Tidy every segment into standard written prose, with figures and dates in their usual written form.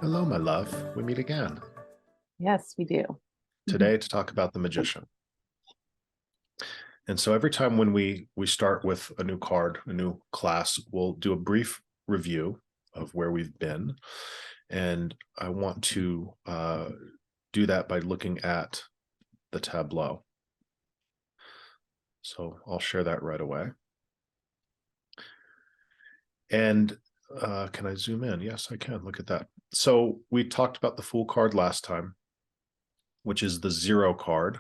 Hello, my love. We meet again Yes, we do. today to talk about the magician. And so every time when we start with a new card, a new class, we'll do a brief review of where we've been. And I want to do that by looking at the tableau. So I'll share that right away. And can I zoom in? Yes, I can. Look at that. So we talked about the Fool card last time, which is the 0 card.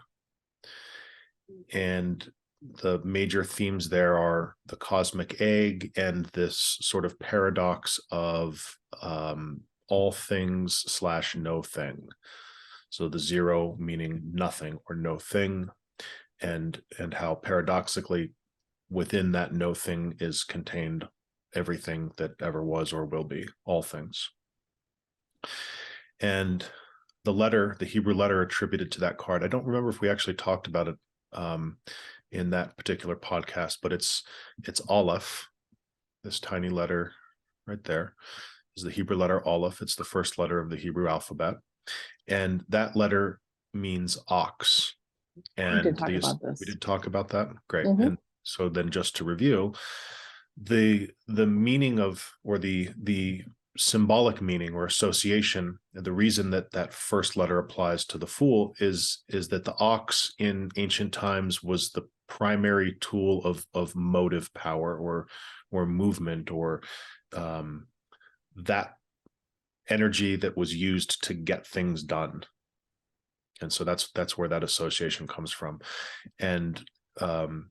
And the major themes there are the cosmic egg and this sort of paradox of all things / no thing. So the 0 meaning nothing or no thing, and how paradoxically within that no thing is contained everything that ever was or will be, all things. And the Hebrew letter attributed to that card, I don't remember if we actually talked about it in that particular podcast, but it's Aleph. This tiny letter right there is the Hebrew letter Aleph. It's the first letter of the Hebrew alphabet, and that letter means ox. We did And talk about we this. did talk about that. Great. Hmm. And so then, just to review, the meaning of, or the symbolic meaning or association, the reason that that first letter applies to the Fool is that the ox in ancient times was the primary tool of motive power or movement, or that energy that was used to get things done. And so that's where that association comes from. And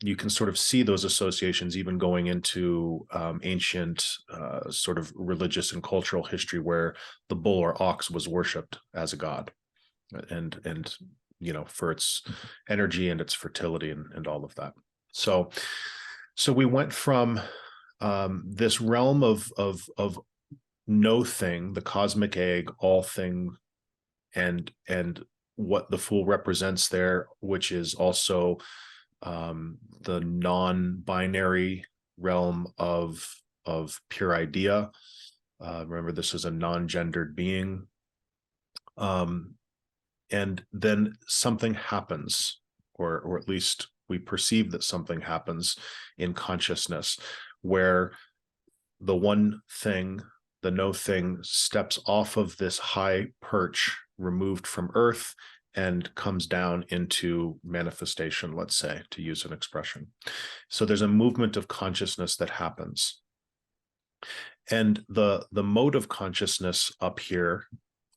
you can sort of see those associations even going into ancient sort of religious and cultural history, where the bull or ox was worshipped as a god, and for its energy and its fertility and all of that. So we went from this realm of no thing, the cosmic egg, all thing, and what the Fool represents there, which is also the non-binary realm of pure idea. Remember, this is a non-gendered being. And then something happens, or at least we perceive that something happens in consciousness, where the one thing, the no thing, steps off of this high perch removed from earth and comes down into manifestation, let's say, to use an expression. So there's a movement of consciousness that happens. And the mode of consciousness up here,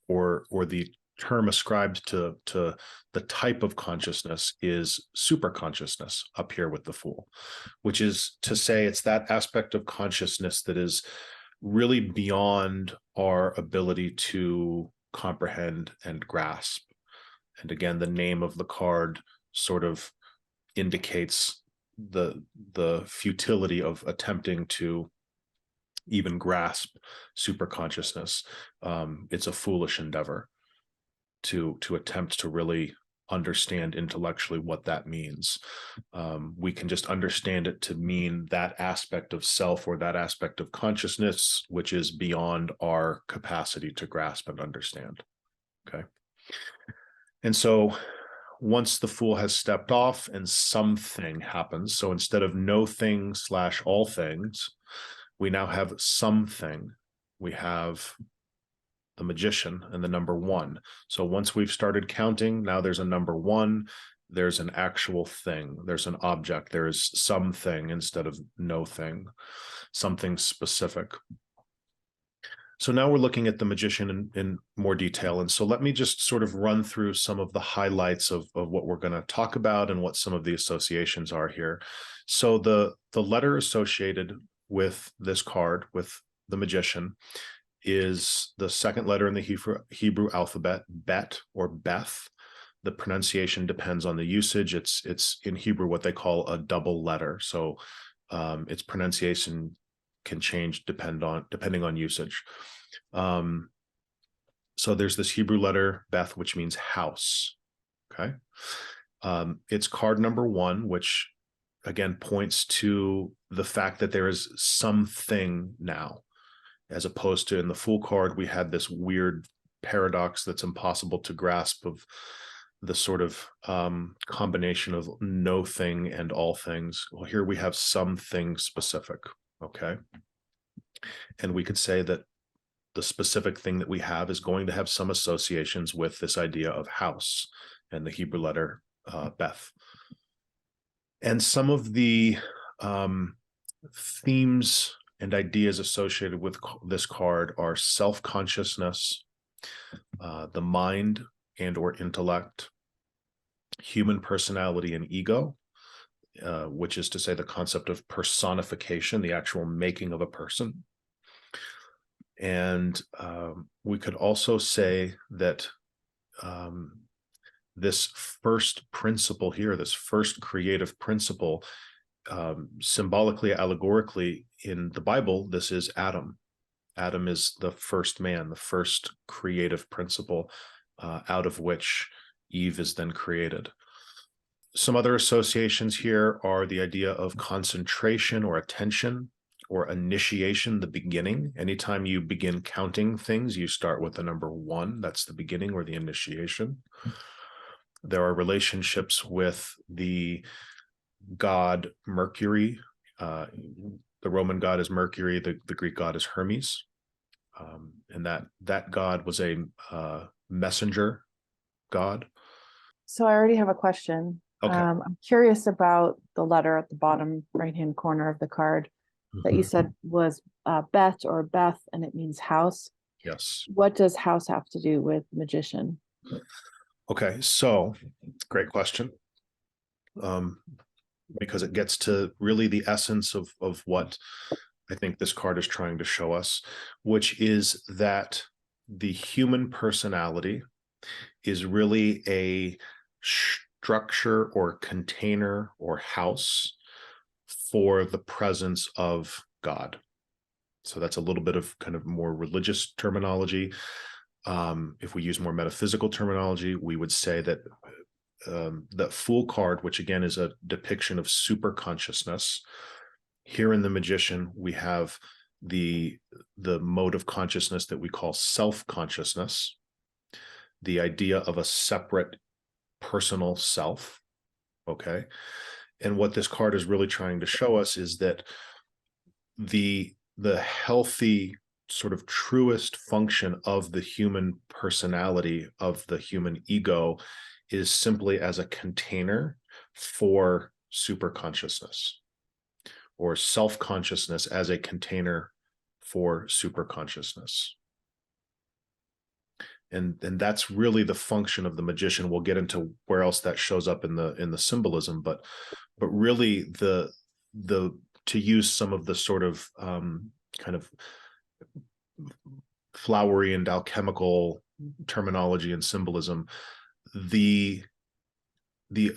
or the term ascribed to the type of consciousness, is super consciousness up here with the Fool, which is to say it's that aspect of consciousness that is really beyond our ability to comprehend and grasp. And again, the name of the card sort of indicates the futility of attempting to even grasp super consciousness. It's a foolish endeavor to attempt to really understand intellectually what that means. We can just understand it to mean that aspect of self, or that aspect of consciousness, which is beyond our capacity to grasp and understand. Okay. And so once the Fool has stepped off and something happens, so instead of no thing / all things, we now have something. We have the magician and the number 1. So once we've started counting, now there's a number 1, there's an actual thing, there's an object, there's something instead of no thing, something specific. So now we're looking at the magician in more detail. And so let me just sort of run through some of the highlights of what we're going to talk about and what some of the associations are here. So the letter associated with this card, with the magician, is the second letter in the Hebrew alphabet, Bet or Beth. The pronunciation depends on the usage. It's in Hebrew what they call a double letter. So its pronunciation can change depending on usage. So there's this Hebrew letter Beth, which means house. Okay. It's card number 1, which again points to the fact that there is something now. as opposed to in the Fool card, we had this weird paradox that's impossible to grasp of the sort of combination of no thing and all things. Well, here we have something specific, okay? And we could say that the specific thing that we have is going to have some associations with this idea of house and the Hebrew letter Beth. And some of the themes and ideas associated with this card are self-consciousness, the mind and or intellect, human personality and ego, which is to say the concept of personification, the actual making of a person. And we could also say that this first principle here, this first creative principle, symbolically, allegorically in the Bible, this is Adam. Adam is the first man, the first creative principle out of which Eve is then created. Some other associations here are the idea of concentration or attention or initiation, the beginning. Anytime you begin counting things, you start with the number 1. That's the beginning or the initiation. There are relationships with the god Mercury. The Roman god is Mercury. The Greek god is Hermes. And that god was a messenger god. So I already have a question. Okay. I'm curious about the letter at the bottom right-hand corner of the card that you said was Beth or Beth, and it means house. Yes. What does house have to do with magician? Okay, so great question. Because it gets to really the essence of what I think this card is trying to show us, which is that the human personality is really a structure or container or house for the presence of God. So that's a little bit of kind of more religious terminology. If we use more metaphysical terminology, we would say that the Fool card, which again is a depiction of super consciousness. Here in the Magician, we have the mode of consciousness that we call self-consciousness, the idea of a separate personal self, okay? And what this card is really trying to show us is that the healthy sort of truest function of the human personality, of the human ego, is simply as a container for super consciousness, or self-consciousness as a container for super consciousness. And that's really the function of the Magician. We'll get into where else that shows up in the symbolism, but really the to use some of the sort of kind of flowery and alchemical terminology and symbolism, the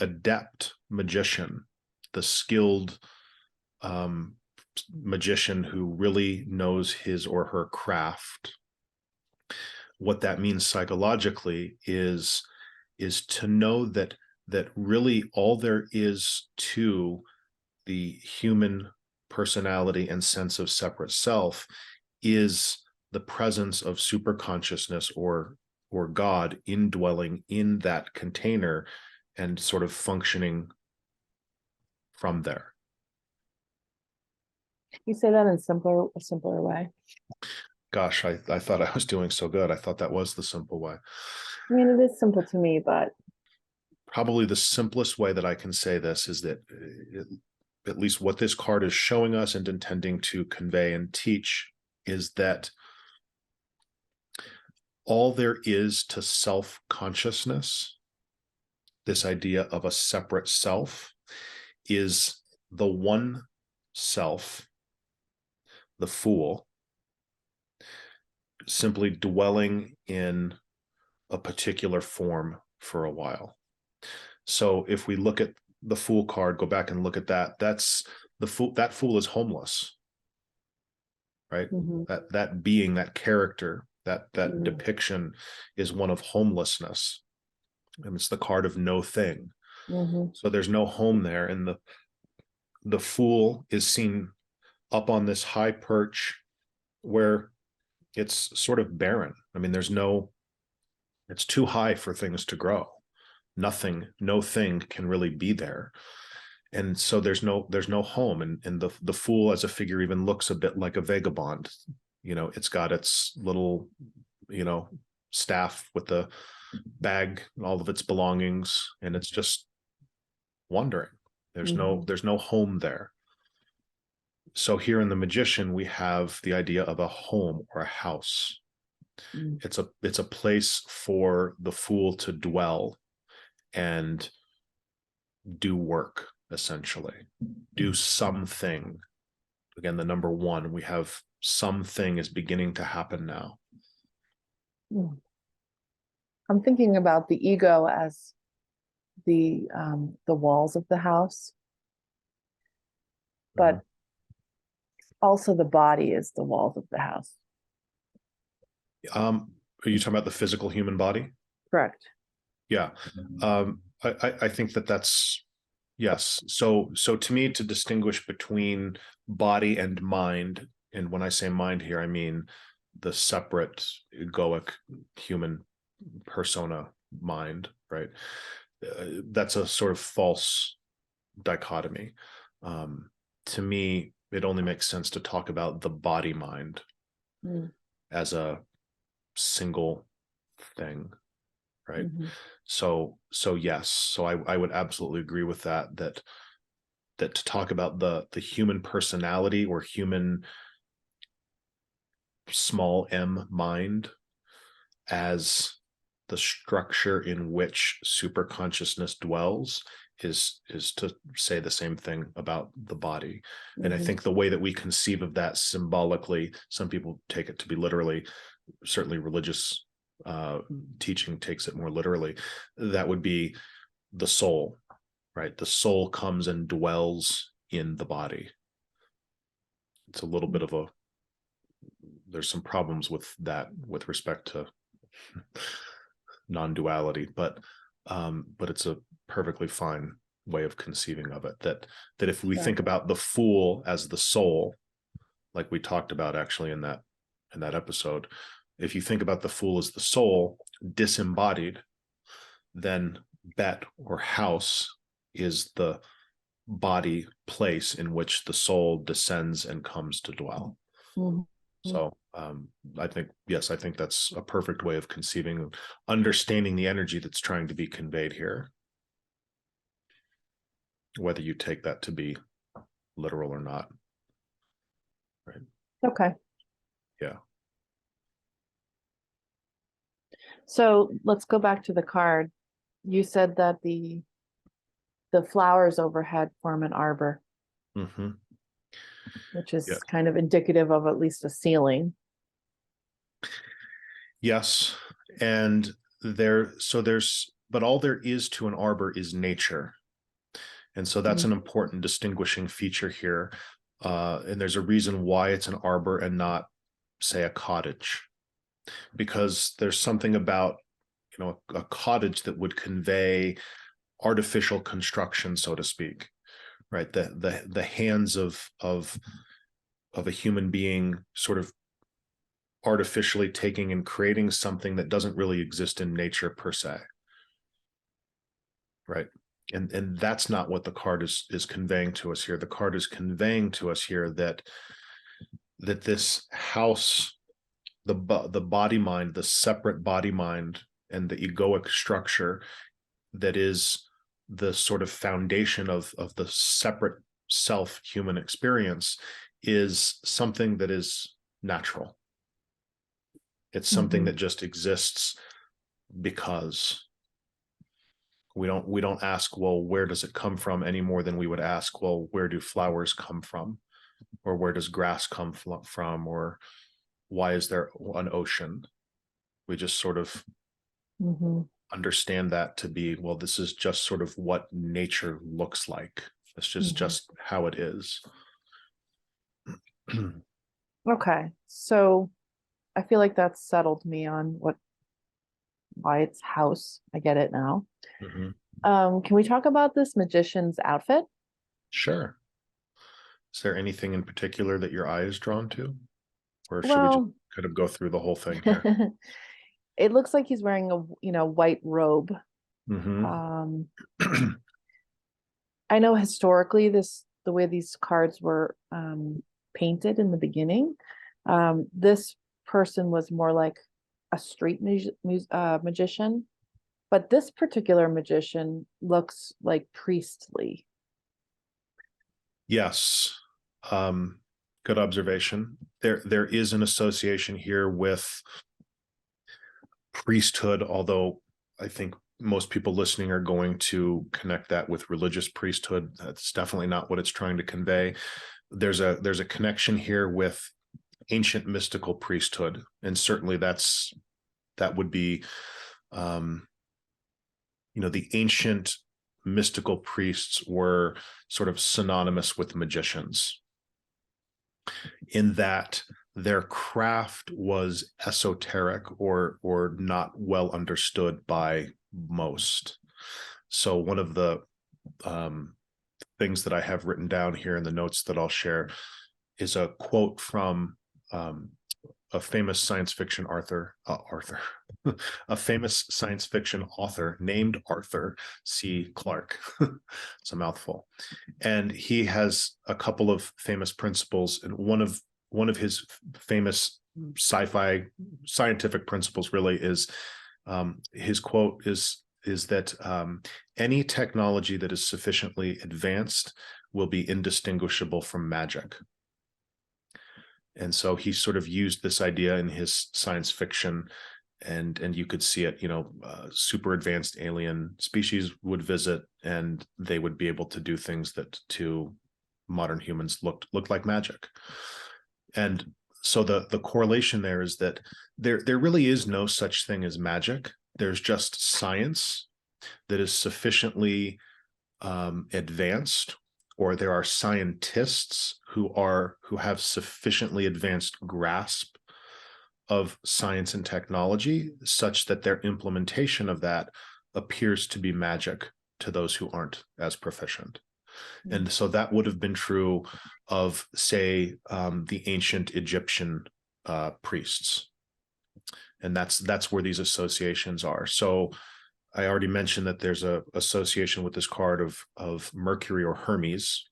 adept magician, the skilled magician who really knows his or her craft, what that means psychologically is to know that really all there is to the human personality and sense of separate self is the presence of super consciousness or God indwelling in that container and sort of functioning from there. You say that in a simpler way. Gosh, I thought I was doing so good. I thought that was the simple way. I mean, it is simple to me, but Probably the simplest way that I can say this is that at least what this card is showing us and intending to convey and teach is that all there is to self-consciousness, this idea of a separate self, is the one self, the Fool, simply dwelling in a particular form for a while. So if we look at the Fool card, go back and look at that, that's the Fool. That Fool is homeless, right? That being, that character, that depiction is one of homelessness. And it's the card of no thing. So there's no home there. And the Fool is seen up on this high perch where it's sort of barren. I mean, it's too high for things to grow. No thing can really be there. And so there's no home. And the fool as a figure even looks a bit like a vagabond. It's got its little, staff with the bag, all of its belongings, and it's just wandering. There's no home there. So here in the Magician, we have the idea of a home or a house. It's a place for the fool to dwell and do work, essentially, do something. Again, the number one, we have something is beginning to happen now. I'm thinking about the ego as the walls of the house, but also the body is the walls of the house. Are you talking about the physical human body? Correct. Yeah. I think that's yes. So to me, to distinguish between body and mind, and when I say mind here, I mean the separate egoic human persona mind, right? That's a sort of false dichotomy. To me, it only makes sense to talk about the body mind as a single thing, right? So yes, so I would absolutely agree with that to talk about the human personality or human small m mind as the structure in which superconsciousness dwells is to say the same thing about the body. And I think the way that we conceive of that symbolically, some people take it to be literally, certainly religious teaching takes it more literally, that would be the soul, right? The soul comes and dwells in the body. It's a little bit of there's some problems with that with respect to non-duality, but it's a perfectly fine way of conceiving of it, that if we think about the fool as the soul, like we talked about actually in that episode, if you think about the fool as the soul disembodied, then Bet or house is the body place in which the soul descends and comes to dwell. So I think that's a perfect way of conceiving, understanding the energy that's trying to be conveyed here, whether you take that to be literal or not. Right. Okay. Yeah. So let's go back to the card. You said that the flowers overhead form an arbor, which is kind of indicative of at least a ceiling. Yes. And but all there is to an arbor is nature. And so that's an important distinguishing feature here. And there's a reason why it's an arbor and not, say, a cottage, because there's something about, a cottage that would convey artificial construction, so to speak, right? The hands of a human being sort of artificially taking and creating something that doesn't really exist in nature per se, right? And that's not what the card is conveying to us here. The card is conveying to us here that this house, the body mind, the separate body mind, and the egoic structure that is the sort of foundation of the separate self human experience is something that is natural. It's something that just exists because we don't ask, well, where does it come from, any more than we would ask, well, where do flowers come from, or where does grass come from, or why is there an ocean? We just sort of understand that to be, well, this is just sort of what nature looks like. It's just how it is. Okay, so I feel like that's settled me on why it's house. I get it now. Can we talk about this magician's outfit? Sure. Is there anything in particular that your eye is drawn to, or should we just Well, kind of go through the whole thing here. It looks like he's wearing a, white robe. Hmm. Um, I know historically the way these cards were painted in the beginning, this person was more like a street magician, but this particular magician looks like priestly. Yes. Good observation. There is an association here with priesthood, although I think most people listening are going to connect that with religious priesthood. That's definitely not what it's trying to convey. There's a connection here with ancient mystical priesthood, and certainly that would be the ancient mystical priests were sort of synonymous with magicians in that their craft was esoteric or not well understood by most. So one of the things that I have written down here in the notes that I'll share is a quote from a famous science fiction a famous science fiction author named Arthur C. Clarke. It's a mouthful. And he has a couple of famous principles, and one of his famous sci-fi scientific principles really is his quote is that any technology that is sufficiently advanced will be indistinguishable from magic. And so he sort of used this idea in his science fiction, and you could see it, super advanced alien species would visit and they would be able to do things that to modern humans looked like magic. And so the correlation there is that there really is no such thing as magic. There's just science that is sufficiently advanced, or there are scientists who have sufficiently advanced grasp of science and technology such that their implementation of that appears to be magic to those who aren't as proficient. And so that would have been true of, say, the ancient Egyptian priests. And that's where these associations are. So I already mentioned that there's a association with this card of Mercury or Hermes,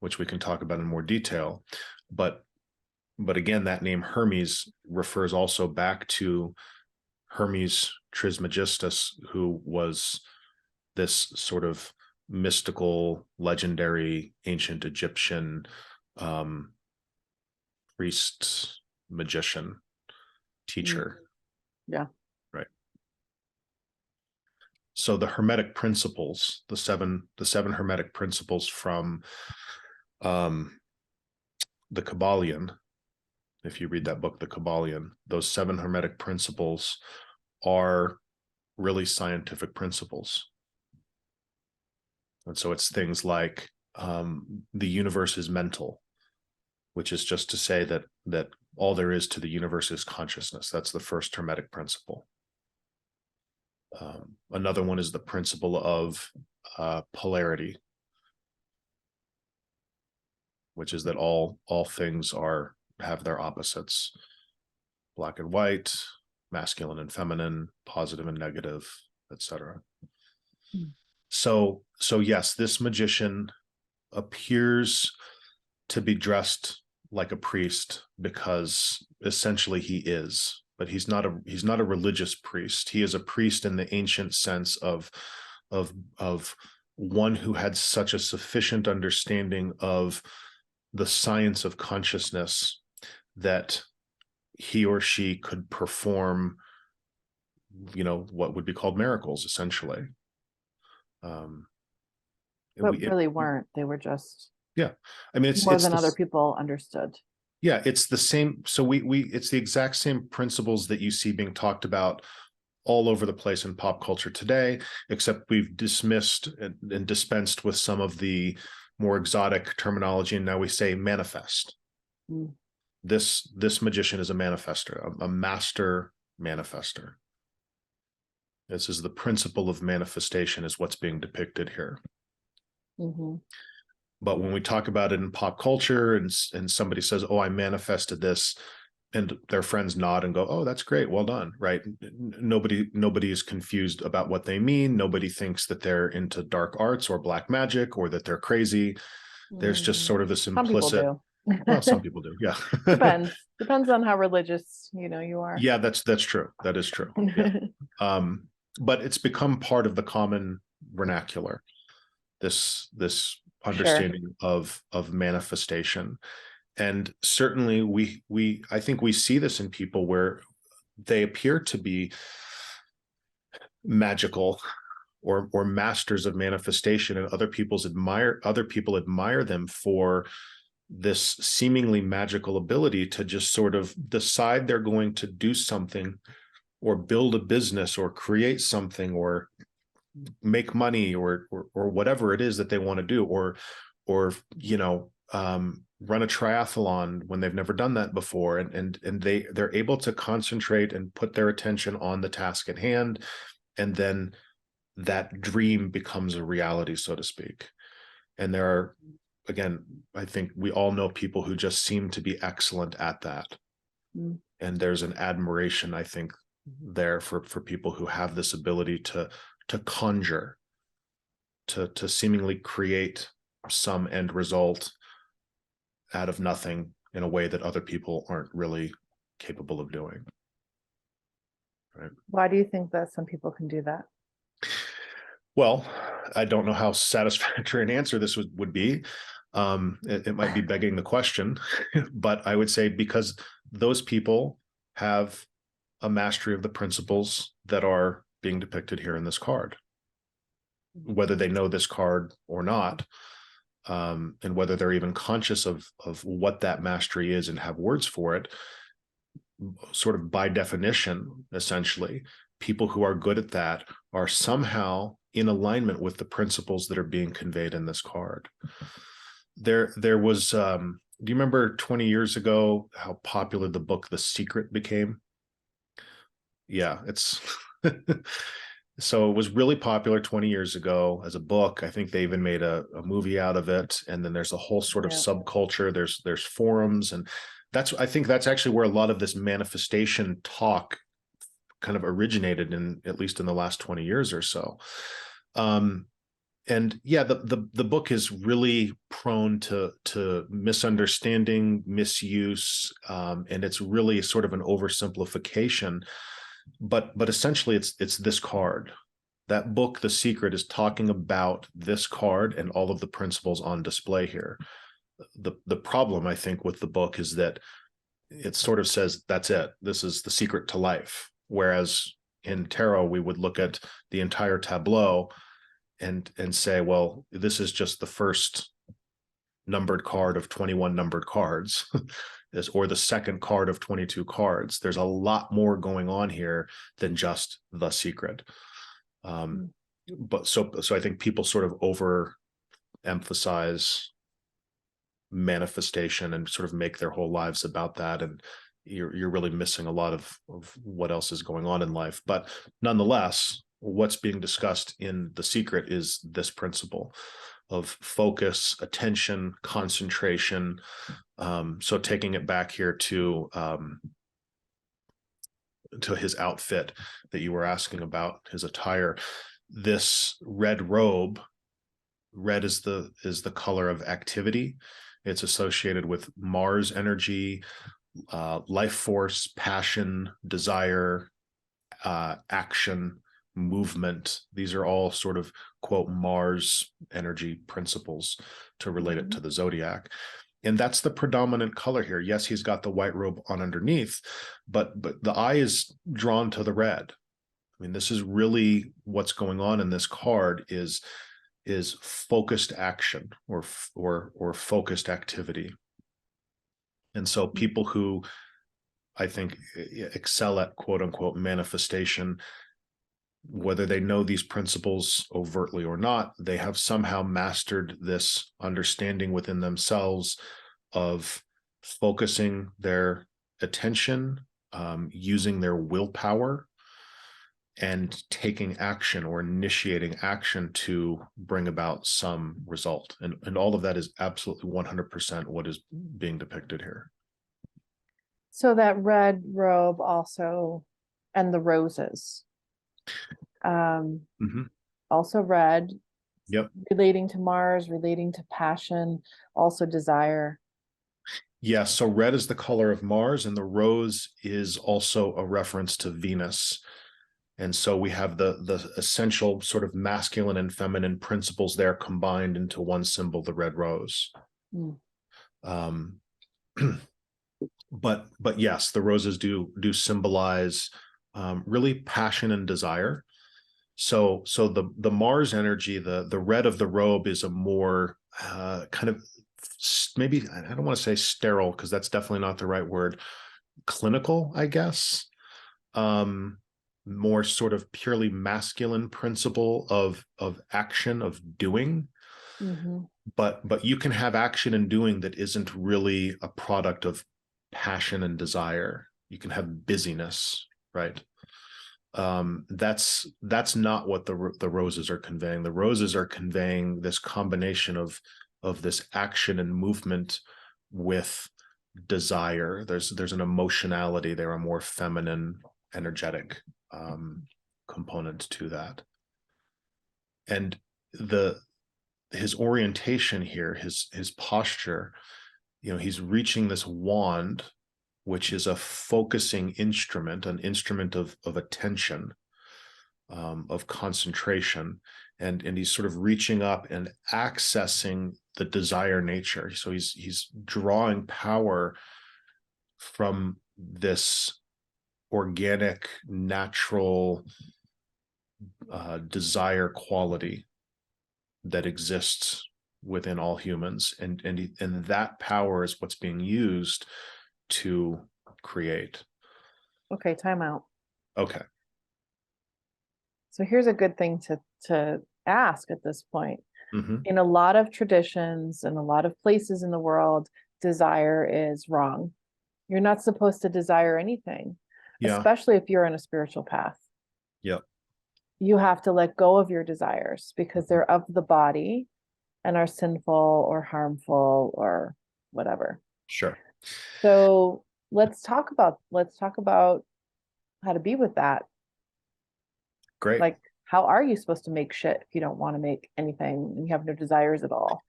which we can talk about in more detail. But again, that name Hermes refers also back to Hermes Trismegistus, who was this sort of mystical, legendary, ancient Egyptian priest, magician, teacher. Yeah. Right. So the Hermetic principles, the seven Hermetic principles from the Kabbalion, if you read that book, The Kabbalion, those 7 Hermetic principles are really scientific principles. And so it's things like the universe is mental, which is just to say that all there is to the universe is consciousness. That's the first Hermetic principle. Another one is the principle of polarity, which is that all things have their opposites, black and white, masculine and feminine, positive and negative, etc. So yes, this magician appears to be dressed like a priest because essentially he is, but he's not a religious priest. He is a priest in the ancient sense of one who had such a sufficient understanding of the science of consciousness that he or she could perform, what would be called miracles, essentially. But really weren't. They were just I mean, it's more than other people understood. Yeah, it's the same. So it's the exact same principles that you see being talked about all over the place in pop culture today, except we've dismissed and dispensed with some of the more exotic terminology, and now we say manifest. This magician is a manifester, a master manifester. This is the principle of manifestation is what's being depicted here. But when we talk about it in pop culture and somebody says, oh, I manifested this, and their friends nod and go, oh, that's great, well done, right? Nobody is confused about what they mean. Nobody thinks that they're into dark arts or black magic or that they're crazy. There's just sort of this Some people implicit, do. well, some people do, yeah. Depends on how religious, you are. Yeah, that's true. That is true. Yeah. But it's become part of the common vernacular, this Sure. understanding of manifestation. And certainly I think we see this in people where they appear to be magical or masters of manifestation, and other people admire them for this seemingly magical ability to just sort of decide they're going to do something or build a business or create something or make money or whatever it is that they want to do, or run a triathlon when they've never done that before, and they're able to concentrate and put their attention on the task at hand, and then that dream becomes a reality, so to speak. And there are, again, I think we all know people who just seem to be excellent at that. And there's an admiration, I think, there for people who have this ability to conjure, to seemingly create some end result out of nothing in a way that other people aren't really capable of doing. Right. Why do you think that some people can do that? Well, I don't know how satisfactory an answer this would be. It might be begging the question, but I would say because those people have a mastery of the principles that are being depicted here in this card, whether they know this card or not, and whether they're even conscious of what that mastery is and have words for it. Sort of by definition, essentially, people who are good at that are somehow in alignment with the principles that are being conveyed in this card. There was, do you remember 20 years ago how popular the book The Secret became? Yeah, it's so it was really popular 20 years ago as a book. I think they even made a movie out of it. And then there's a whole sort of subculture. There's forums, and I think that's actually where a lot of this manifestation talk kind of originated, in at least in the last 20 years or so. And yeah, the book is really prone to misunderstanding, misuse, and it's really sort of an oversimplification. But essentially, it's this card. That book, The Secret, is talking about this card and all of the principles on display here. The problem, I think, with the book is that it sort of says, that's it. This is the secret to life. Whereas in tarot, we would look at the entire tableau and say, well, this is just the first numbered card of 21 numbered cards, or the second card of 22 cards. There's a lot more going on here than just the secret. But so I think people sort of overemphasize manifestation and sort of make their whole lives about that, and you're really missing a lot of what else is going on in life. But nonetheless, what's being discussed in The Secret is this principle of focus, attention, concentration. So taking it back here to his outfit that you were asking about, his attire, this red robe, red is the color of activity. It's associated with Mars energy, life force, passion, desire, action, movement. These are all sort of, quote, Mars energy principles to relate it to the zodiac. And that's the predominant color here. Yes, he's got the white robe on underneath, but the eye is drawn to the red. I mean, this is really what's going on in this card is focused action or focused activity. And so people who, I think, excel at, quote unquote, manifestation, whether they know these principles overtly or not, they have somehow mastered this understanding within themselves of focusing their attention, using their willpower, and taking action or initiating action to bring about some result. And all of that is absolutely 100% what is being depicted here. So that red robe also, and the roses, um, Mhm. also red, Yep. relating to Mars, relating to passion, also desire. Yeah, so red is the color of Mars, and the rose is also a reference to Venus. And so we have the essential sort of masculine and feminine principles there combined into one symbol, the red rose. Mm. Um, but yes, the roses do symbolize really passion and desire. So the Mars energy, the red of the robe is a more kind of maybe, I don't want to say sterile because that's definitely not the right word, clinical, I guess. More sort of purely masculine principle of action, of doing. Hmm. But you can have action and doing that isn't really a product of passion and desire. You can have busyness, right? That's not what the roses are conveying. The roses are conveying this combination of this action and movement with desire. There's an emotionality there, a more feminine, energetic component to that. And the his orientation here, his posture, he's reaching this wand, which is a focusing instrument, an instrument of attention, of concentration, and he's sort of reaching up and accessing the desire nature. So he's drawing power from this organic, natural desire quality that exists within all humans, and that power is what's being used to create. Okay, time out. Okay. So here's a good thing to ask at this point. Mm-hmm. In a lot of traditions and a lot of places in the world, desire is wrong. You're not supposed to desire anything, Yeah. especially if you're on a spiritual path. Yep. You have to let go of your desires because Mm-hmm. they're of the body and are sinful or harmful or whatever. Sure. So let's talk about how to be with that. Great. Like, how are you supposed to make shit if you don't want to make anything and you have no desires at all?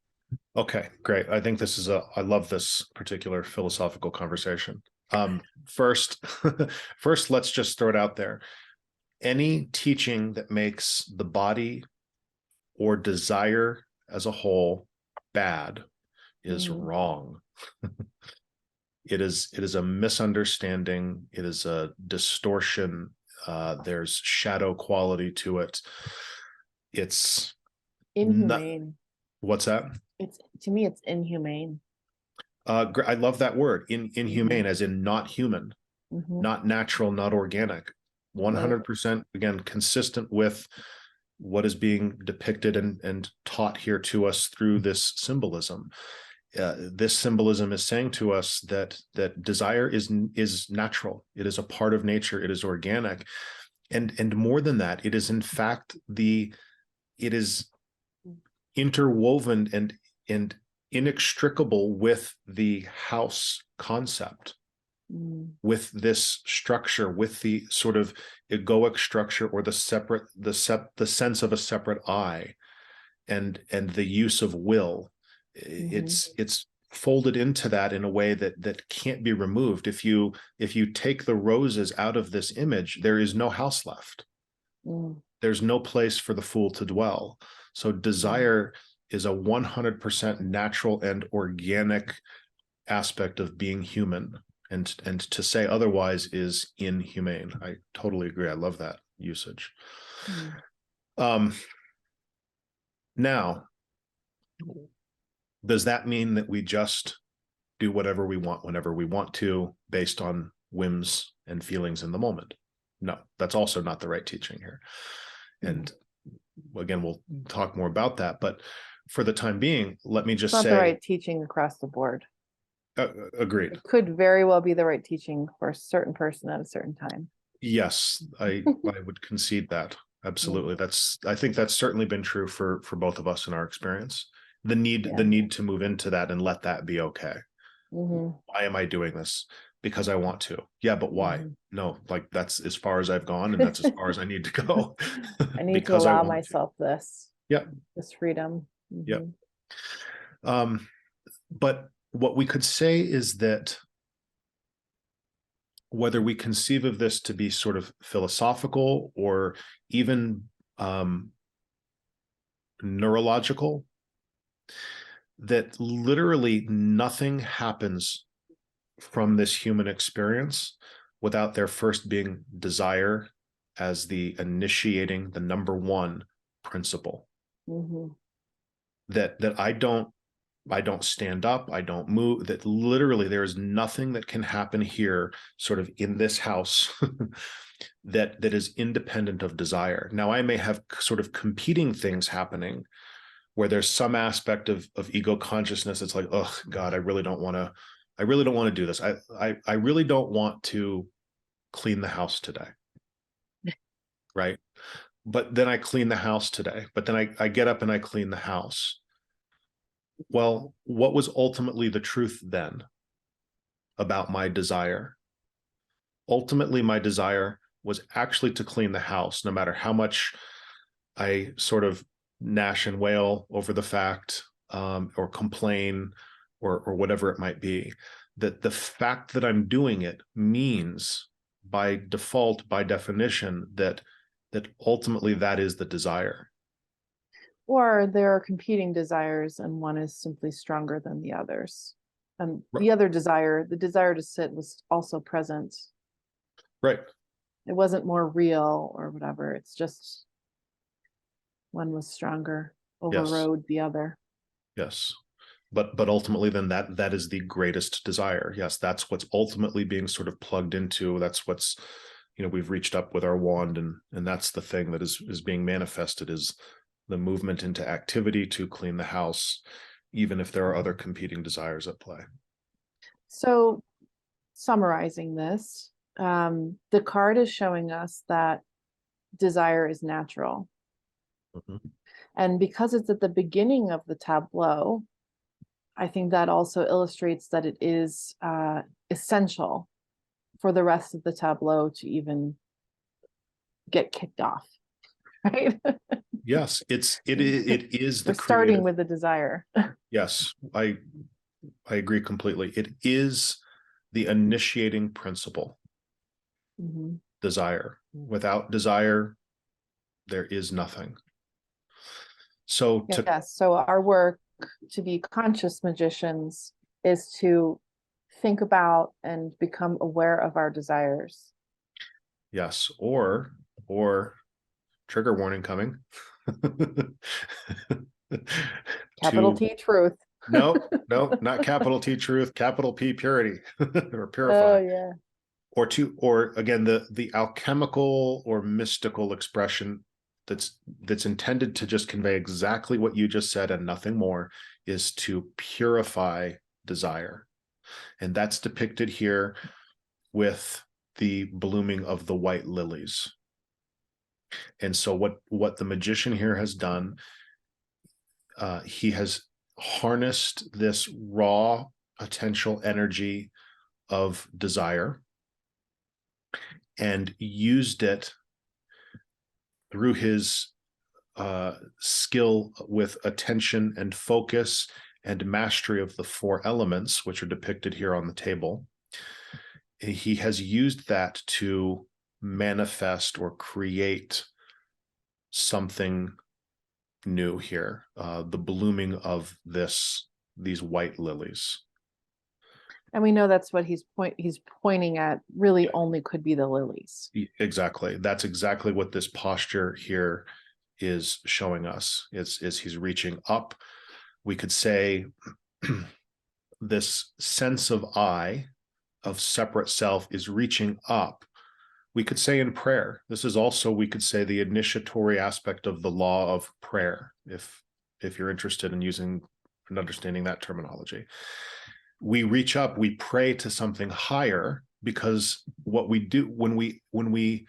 Okay, great. I think I love this particular philosophical conversation. First, first, let's just throw it out there. Any teaching that makes the body or desire as a whole bad is Mm, wrong. It is a misunderstanding. It is a distortion. There's shadow quality to it. It's not. inhumane. What's that? It's, to me, it's inhumane. I love that word. Hmm. Inhumane, as in not human, Hmm. not natural, not organic. Right. 100% again consistent with what is being depicted and taught here to us through this symbolism. This symbolism is saying to us that desire is natural. It is a part of nature. It is organic, and more than that, it is in fact it is interwoven and inextricable with the house concept, Mm, with this structure, with the sort of egoic structure, or the sense of a separate I, and the use of will. hmm. It's folded into that in a way that can't be removed. If you take the roses out of this image, there is no house left. Mm, There's no place for the fool to dwell. So mm, desire is a 100% natural and organic aspect of being human. And to say otherwise is inhumane. I totally agree. I love that usage. mm. Um, Now, does that mean that we just do whatever we want whenever we want to, based on whims and feelings in the moment? No, that's also not the right teaching here. Mm. And again, we'll talk more about that. But for the time being, let me It's just not the say, right teaching across the board. agreed. It could very well be the right teaching for a certain person at a certain time. Yes, I would concede that. Mm, Absolutely. I think that's certainly been true for both of us in our experience. The yeah. need to move into that and let that be okay. Hmm. Why am I doing this? because I want to. Yeah, but why? Mhm. No, like that's as far as I've gone, and that's as far as I need to go I need to because I allow want to. myself this, Yeah, this freedom. yeah. Mhm. But what we could say is that whether we conceive of this to be sort of philosophical or even neurological, that literally nothing happens from this human experience without there first being desire as the initiating, the number one principle. Mhm. That I don't stand up, I don't move, that literally there is nothing that can happen here, sort of in this house, that is independent of desire. Now, I may have sort of competing things happening where there's some aspect of ego consciousness. It's like, oh God, I really don't want to do this. I really don't want to clean the house today. Right. But then I clean the house today. But then I get up and I clean the house. Well, what was ultimately the truth then about my desire? Ultimately, my desire was actually to clean the house, no matter how much I sort of gnash and wail over the fact, or complain, or whatever it might be. That the fact that I'm doing it means, by default, by definition, that ultimately that is the desire. Or there are competing desires, and one is simply stronger than the others. And the other desire, the desire to sit, was also present. Right. It wasn't more real or whatever. It's just one was stronger, Yes. overrode the other. Yes. But ultimately then that is the greatest desire. Yes, that's what's ultimately being sort of plugged into. That's what's, we've reached up with our wand, and that's the thing that is being manifested, is the movement into activity to clean the house, even if there are other competing desires at play. So, summarizing this, the card is showing us that desire is natural. Mhm. And because it's at the beginning of the tableau, I think that also illustrates that it is essential for the rest of the tableau to even get kicked off, right? Yes, it is the We're starting creative. with the desire. Yes, I agree completely. It is the initiating principle, Mhm. desire. Without desire, there is nothing. So to Yes. So our work to be conscious magicians is to think about and become aware of our desires. yes, or trigger warning coming. Capital To T truth. no, no, not capital T truth, capital P purity or Oh purify. yeah. Or again, the alchemical or mystical expression that's intended to just convey exactly what you just said and nothing more, is to purify desire. And that's depicted here with the blooming of the white lilies. And so what the magician here has done, he has harnessed this raw potential energy of desire and used it through his skill with attention and focus and mastery of the four elements, which are depicted here on the table. He has used that to manifest or create something new here, the blooming of these white lilies. And we know that's what he's pointing at, really only could be the lilies. Exactly. That's exactly what this posture here is showing us. Is he's reaching up. We could say this sense of I, of separate self, is reaching up. We could say in prayer, this is also, we could say, the initiatory aspect of the law of prayer, if you're interested in using and understanding that terminology. We reach up, we pray to something higher, because what we do when we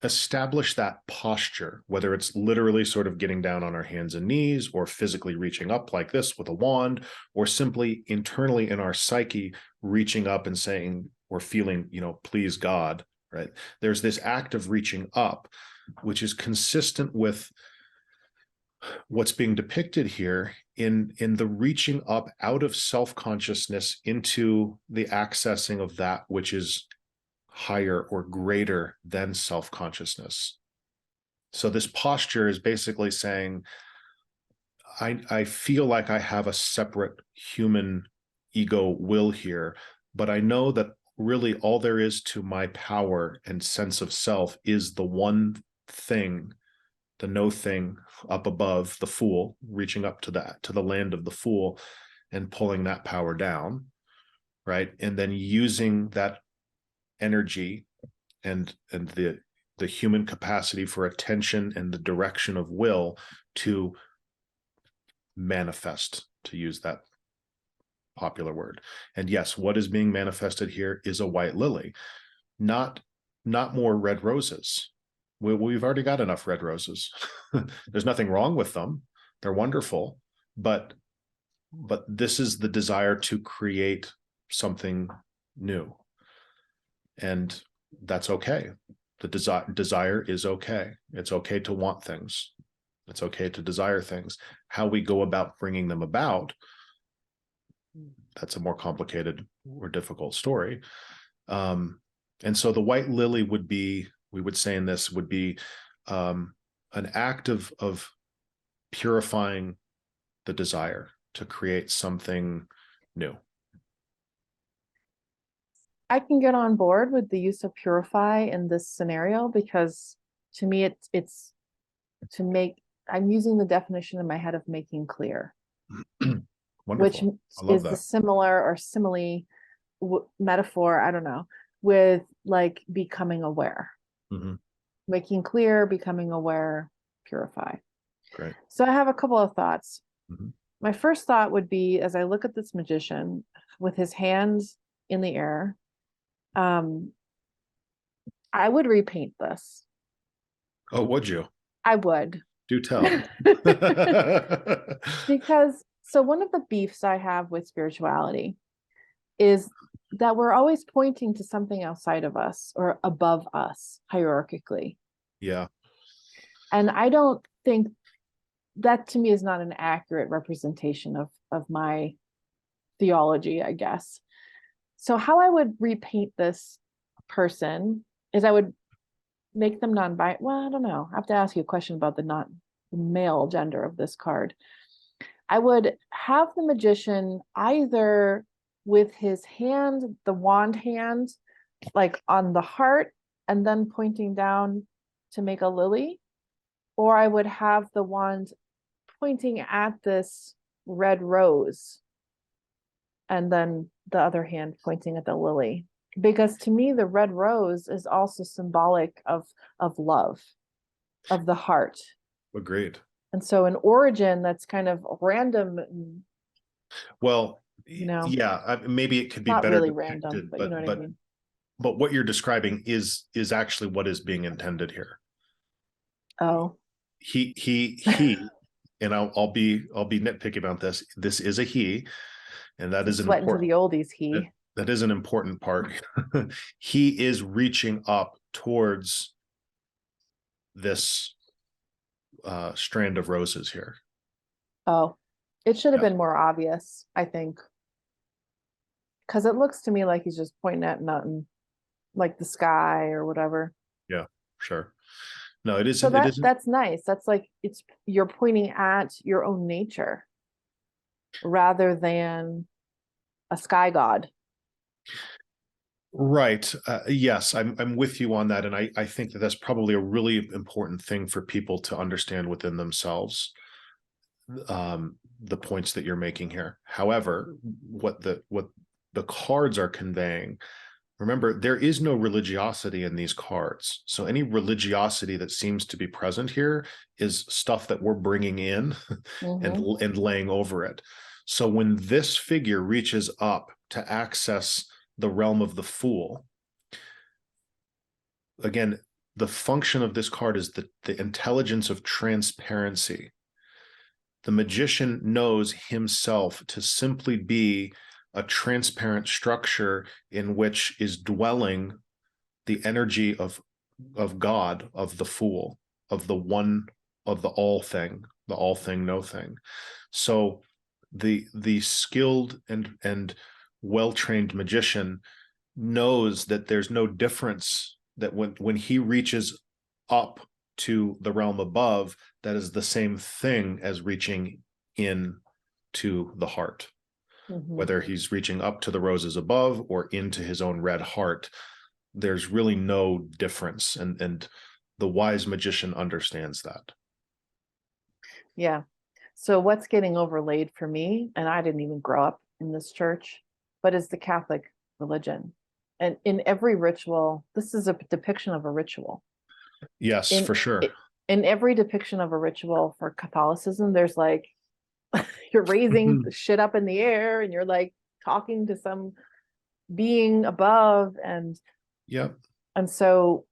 establish that posture, whether it's literally sort of getting down on our hands and knees, or physically reaching up like this with a wand, or simply internally in our psyche reaching up and saying or feeling, please God, right? There's this act of reaching up, which is consistent with what's being depicted here in the reaching up out of self-consciousness into the accessing of that which is higher or greater than self-consciousness. So this posture is basically saying, I feel like I have a separate human ego will here, but I know that really all there is to my power and sense of self is the one thing, the no thing up above, the fool, reaching up to the land of the fool and pulling that power down, right? And then using that energy and the human capacity for attention and the direction of will to manifest, to use that popular word. And yes, what is being manifested here is a white lily, not more red roses. We've already got enough red roses. There's nothing wrong with them. They're wonderful, but this is the desire to create something new. And that's okay. The desire is okay. It's okay to want things. It's okay to desire things. How we go about bringing them about, that's a more complicated or difficult story. And so the white lily would be, we would say in this, would be an act of purifying the desire to create something new. I can get on board with the use of purify in this scenario, because to me it's to make, I'm using the definition in my head of making clear, which Wonderful. I love is the that. similar or simile metaphor, I don't know, with like becoming aware. Mm-hmm. Making clear, becoming aware, purify. Great. So I have a couple of thoughts. Mm-hmm. My first thought would be, as I look at this magician with his hands in the air, I would repaint this. Oh, would you? I would. Do tell. Because so one of the beefs I have with spirituality is that we're always pointing to something outside of us or above us hierarchically. Yeah. And I don't think that, to me, is not an accurate representation of my theology, I guess. So how I would repaint this person is I would make them non-binary. Well, I don't know. I have to ask you a question about the male gender of this card. I would have the magician either with his hand, the wand hand, like on the heart and then pointing down to make a lily, or I would have the wand pointing at this red rose and then the other hand pointing at the lily. Because to me, the red rose is also symbolic of love, of the heart. Agreed. And so an origin that's kind of random. Well, Yeah, maybe it could be not better really depicted, random, but you know what I mean. But what you're describing is actually what is being intended here. Oh, He, and I'll be nitpicky about this. This is a he, and that is an sweating to the oldies. that is an important part. He is reaching up towards this strand of roses here. Oh, it should have been more obvious, I think, because it looks to me like he's just pointing at nothing, like the sky or whatever. Yeah, sure. No, it isn't. So It isn't. that's nice. That's like you're pointing at your own nature rather than a sky god. Right. Yes, I'm with you on that, and I think that that's probably a really important thing for people to understand within themselves. The points that you're making here. However, what the cards are conveying. Remember, there is no religiosity in these cards. So any religiosity that seems to be present here is stuff that we're bringing in and laying over it. So when this figure reaches up to access the realm of the fool, again, the function of this card is the intelligence of transparency. The magician knows himself to simply be a transparent structure in which is dwelling the energy of God, of the Fool, of the one, of the all thing, no thing. So the skilled and well-trained magician knows that there's no difference, that when he reaches up to the realm above, that is the same thing as reaching in to the heart. Whether he's reaching up to the roses above or into his own red heart, there's really no difference. And the wise magician understands that. Yeah. So what's getting overlaid for me, and I didn't even grow up in this church, but is the Catholic religion. And in every ritual, this is a depiction of a ritual. Yes, In for sure. in every depiction of a ritual for Catholicism, there's like you're raising the shit up in the air and you're like talking to some being above, Yep. and so,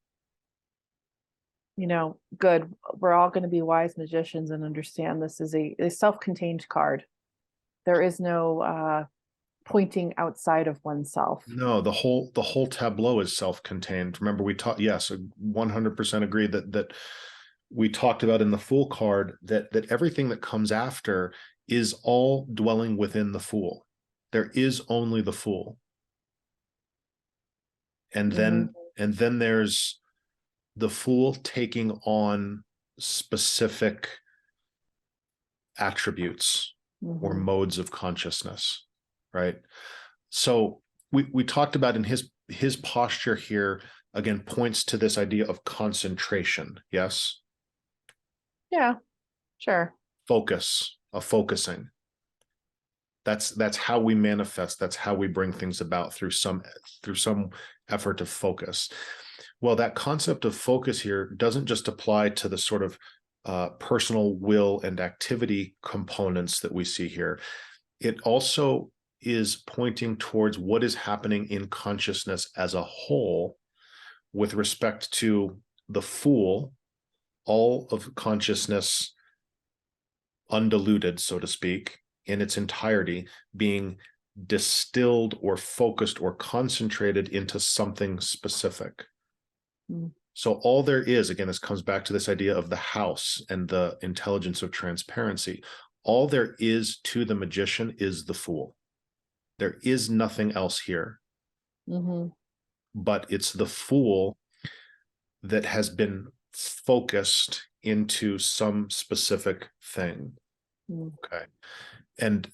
good. We're all going to be wise magicians and understand this is a self-contained card. There is no pointing outside of oneself. No, the whole tableau is self-contained. Remember, we talked, yes, 100% agree that we talked about in the Fool card that everything that comes after is all dwelling within the Fool. There is only the Fool. And then there's the Fool taking on specific attributes or modes of consciousness, right? So we talked about in his posture here, again, points to this idea of concentration. Yes. Yeah, sure. Focus, a focusing. That's how we manifest. That's how we bring things about, through some effort of focus. Well, that concept of focus here doesn't just apply to the sort of personal will and activity components that we see here. It also is pointing towards what is happening in consciousness as a whole with respect to the Fool, all of consciousness undiluted, so to speak, in its entirety, being distilled or focused or concentrated into something specific. So all there is, again, this comes back to this idea of the house and the intelligence of transparency. All there is to the magician is the Fool. There is nothing else here. But it's the Fool that has been focused into some specific thing. Okay. And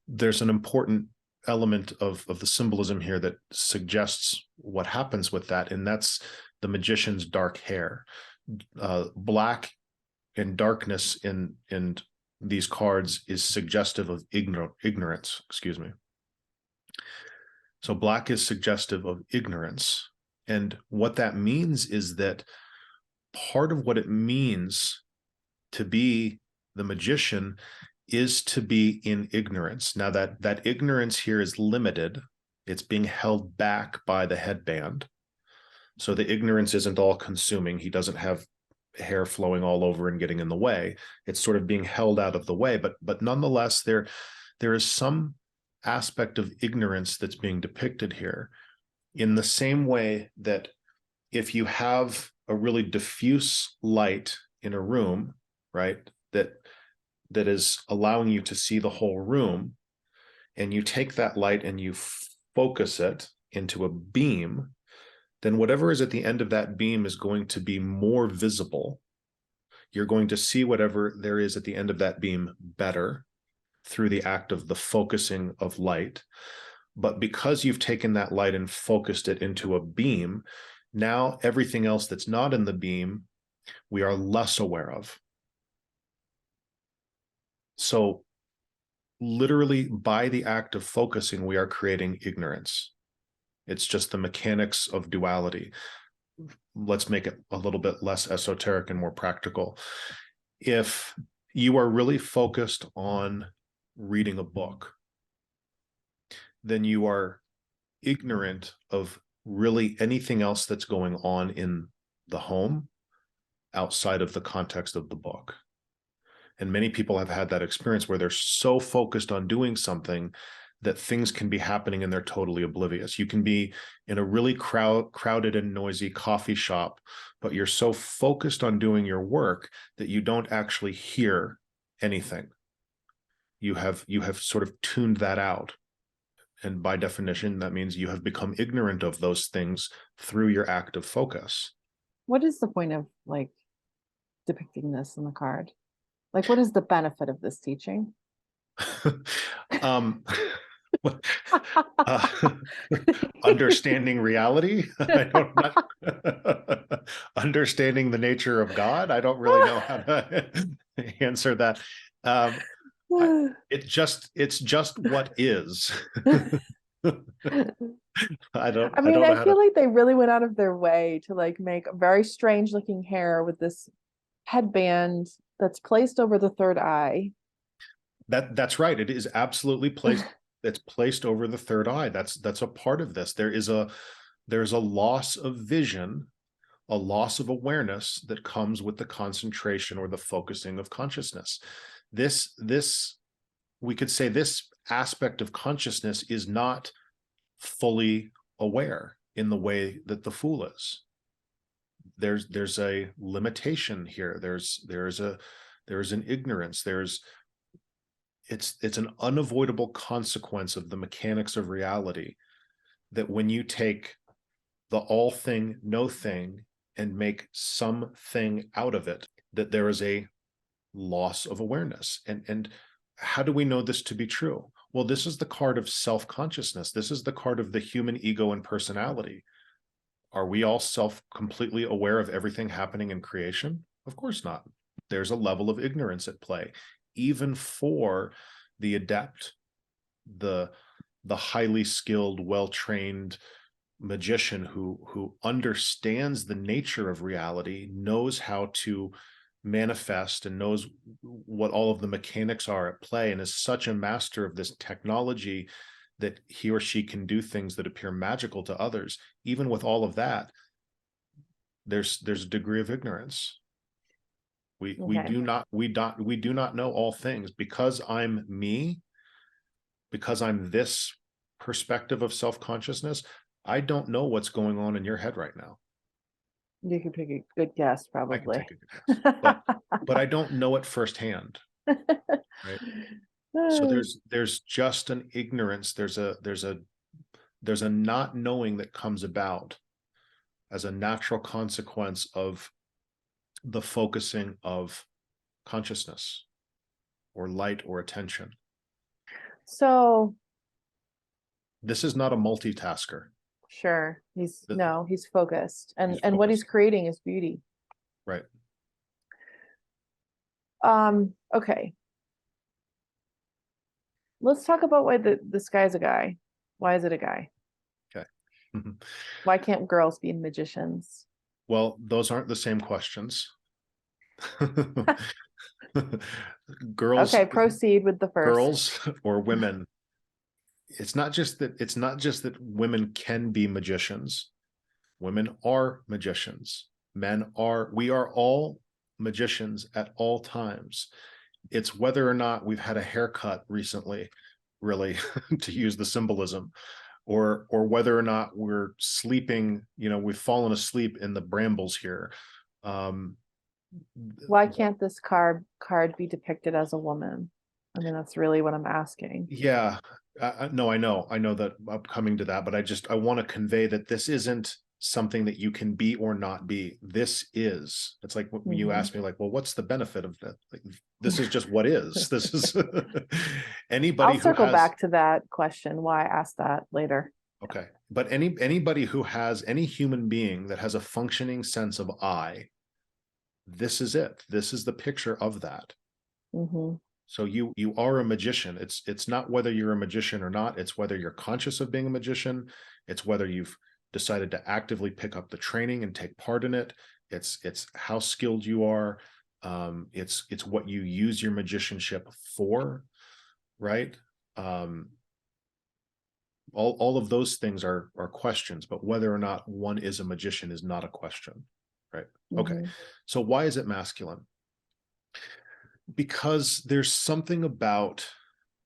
there's an important element of the symbolism here that suggests what happens with that, and that's the magician's dark hair. Black and darkness in these cards is suggestive of ignorance. Excuse me. So black is suggestive of ignorance. And what that means is that part of what it means to be the magician is to be in ignorance. Now that ignorance here is limited. It's being held back by the headband. So the ignorance isn't all consuming. He doesn't have hair flowing all over and getting in the way. It's sort of being held out of the way. But nonetheless, there is some aspect of ignorance that's being depicted here, in the same way that if you have a really diffuse light in a room, right, that is allowing you to see the whole room, and you take that light and you focus it into a beam, then whatever is at the end of that beam is going to be more visible. You're going to see whatever there is at the end of that beam better through the act of the focusing of light. But because you've taken that light and focused it into a beam, now everything else that's not in the beam, we are less aware of. So literally by the act of focusing, we are creating ignorance. It's just the mechanics of duality. Let's make it a little bit less esoteric and more practical. If you are really focused on reading a book, then you are ignorant of really anything else that's going on in the home outside of the context of the book. And many people have had that experience where they're so focused on doing something that things can be happening and they're totally oblivious. You can be in a really crowded and noisy coffee shop, but you're so focused on doing your work that you don't actually hear anything. You have sort of tuned that out. And by definition, that means you have become ignorant of those things through your active focus. What is the point of like depicting this in the card? Like, what is the benefit of this teaching? um, uh, understanding reality. I don't not, understanding the nature of God. I don't really know how to answer that. It's just what is. I don't I know how to. feel like they really went out of their way to like make a very strange looking hair with this headband that's placed over the third eye. That's right. It is absolutely placed. It's placed over the third eye. That's a part of this. There's a loss of vision, a loss of awareness that comes with the concentration or the focusing of consciousness. This we could say this aspect of consciousness is not fully aware in the way that the fool is. There's a limitation here. There's an ignorance. It's an unavoidable consequence of the mechanics of reality that when you take the all thing, no thing, and make something out of it, that there is a loss of awareness. And how do we know this to be true? Well, this is the card of self-consciousness. This is the card of the human ego and personality. Are we all completely aware of everything happening in creation? Of course not. There's a level of ignorance at play, even for the adept, the highly skilled, well-trained magician who understands the nature of reality, knows how to manifest and knows what all of the mechanics are at play, and is such a master of this technology that he or she can do things that appear magical to others. Even with all of that, there's a degree of ignorance. We do not know all things. Because I'm me, because I'm this perspective of self-consciousness, I don't know what's going on in your head right now. You could take a good guess, I can probably. take a guess, but I don't know it firsthand, right? So there's just an ignorance. There's a not knowing that comes about as a natural consequence of the focusing of consciousness or light or attention. So This is not a multitasker. sure, he's focused, and He's what he's focused. creating is beauty. Right. Okay. Let's talk about why this guy's a guy. Why is it a guy? Okay. Why can't girls be magicians? Well, those aren't the same questions. Girls, Okay, proceed with the first. girls or women. It's not just that women can be magicians. Women are magicians. We are all magicians at all times. It's whether or not we've had a haircut recently, really, to use the symbolism, or whether or not we're sleeping, we've fallen asleep in the brambles here. Why can't this card be depicted as a woman? I mean, that's really what I'm asking. Yeah, no, I know that I'm coming to that, but I want to convey that this isn't something that you can be or not be. This is. It's like when you ask me, like, well, what's the benefit of that? Like, this is just what is. This is anybody I'll who circle has. back to that question. Why ask that later? Okay, but anybody who has, any human being that has a functioning sense of I, this is it. This is the picture of that. Mm-hmm. So you are a magician. It's not whether you're a magician or not. It's whether you're conscious of being a magician. It's whether you've decided to actively pick up the training and take part in it. It's how skilled you are. It's what you use your magicianship for, right? All of those things are questions, but whether or not one is a magician is not a question. right? Okay. Mhm. So why is it masculine? Because there's something about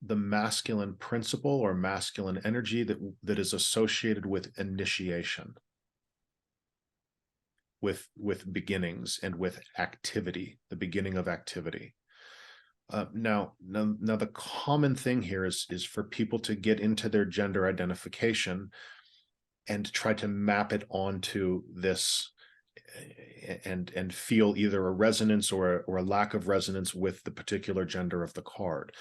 the masculine principle or masculine energy that is associated with initiation, with beginnings and with activity, the beginning of activity. Now, the common thing here is for people to get into their gender identification and try to map it onto this and feel either a resonance or a lack of resonance with the particular gender of the card.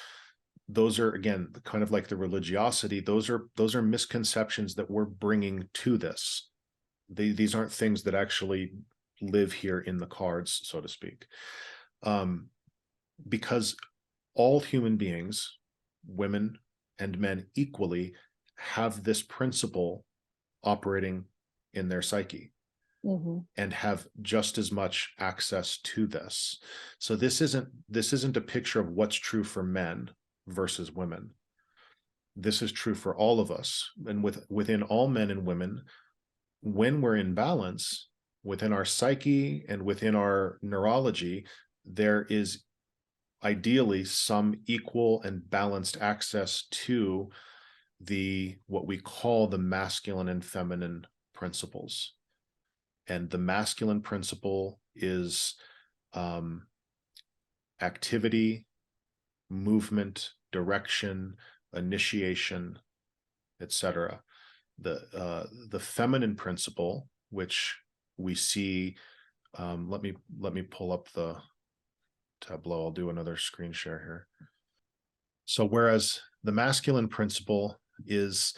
Those are, again, kind of like the religiosity. Those are misconceptions that we're bringing to this. These aren't things that actually live here in the cards, so to speak. Because all human beings, women and men equally, have this principle operating in their psyche Mhm. and have just as much access to this. So this isn't a picture of what's true for men versus women. This is true for all of us. And within all men and women, when we're in balance within our psyche and within our neurology, there is ideally some equal and balanced access to what we call the masculine and feminine principles. And the masculine principle is activity, movement, direction, initiation, etc. The feminine principle, which we see, let me pull up the tableau. I'll do another screen share here. So whereas the masculine principle is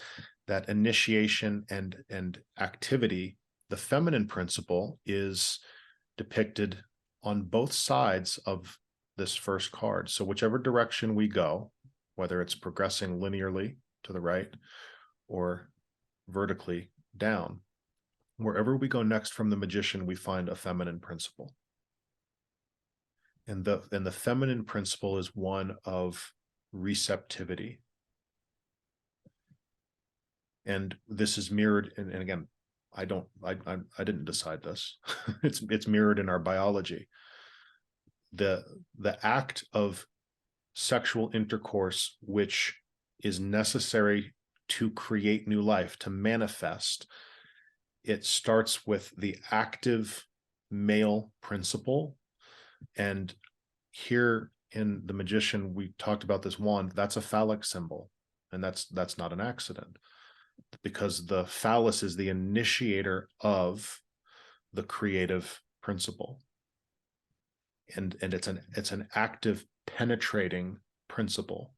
that initiation and activity, the feminine principle is depicted on both sides of this first card. So whichever direction we go, whether it's progressing linearly to the right or vertically down, wherever we go next from the magician, we find a feminine principle. And the feminine principle is one of receptivity. And this is mirrored, and again, I didn't decide this. It's mirrored in our biology. The act of sexual intercourse, which is necessary to create new life, to manifest, it starts with the active male principle. And here in the magician, we talked about this wand. That's a phallic symbol, and that's not an accident, because the phallus is the initiator of the creative principle, and it's an active penetrating principle.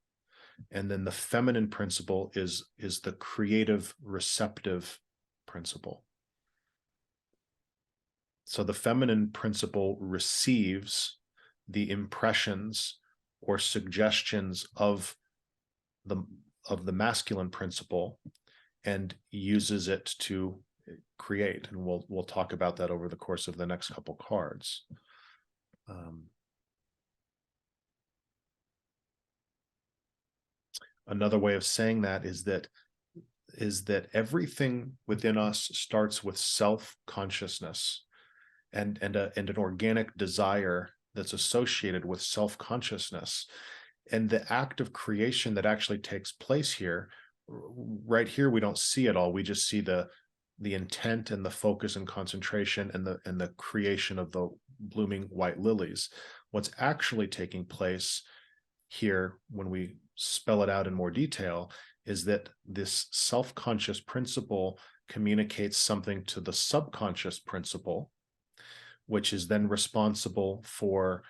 And then the feminine principle is the creative receptive principle. So the feminine principle receives the impressions or suggestions of the masculine principle and uses it to create. And we'll talk about that over the course of the next couple cards. Another way of saying that is that everything within us starts with self-consciousness and an organic desire that's associated with self-consciousness. And the act of creation that actually takes place here, right here, we don't see it all. We just see the intent and the focus and concentration and the creation of the blooming white lilies. What's actually taking place here, when we spell it out in more detail, is that this self-conscious principle communicates something to the subconscious principle, which is then responsible for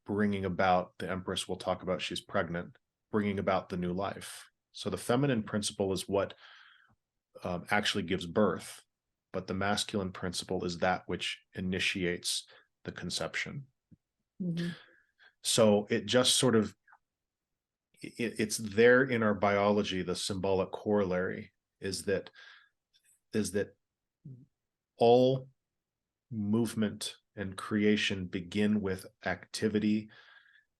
bringing about, the Empress will talk about, she's pregnant, bringing about the new life. So the feminine principle is what actually gives birth, but the masculine principle is that which initiates the conception. Mm-hmm. So it just sort of, it's there in our biology. The symbolic corollary is that all movement and creation begin with activity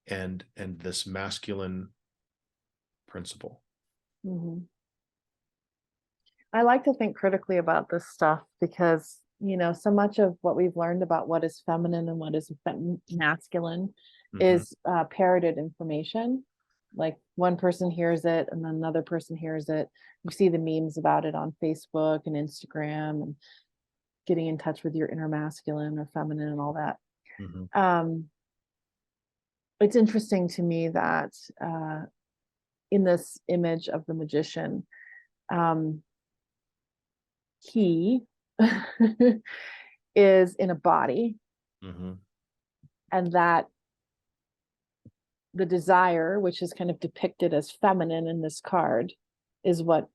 and this masculine principle. Mm-hmm. I like to think critically about this stuff because so much of what we've learned about what is feminine and what is masculine Mhm. is parroted information. Like one person hears it and then another person hears it. You see the memes about it on Facebook and Instagram and getting in touch with your inner masculine or feminine and all that. Mhm. Um, it's interesting to me that in this image of the magician, um, he is in a body, Mhm. and that the desire, which is kind of depicted as feminine in this card, is what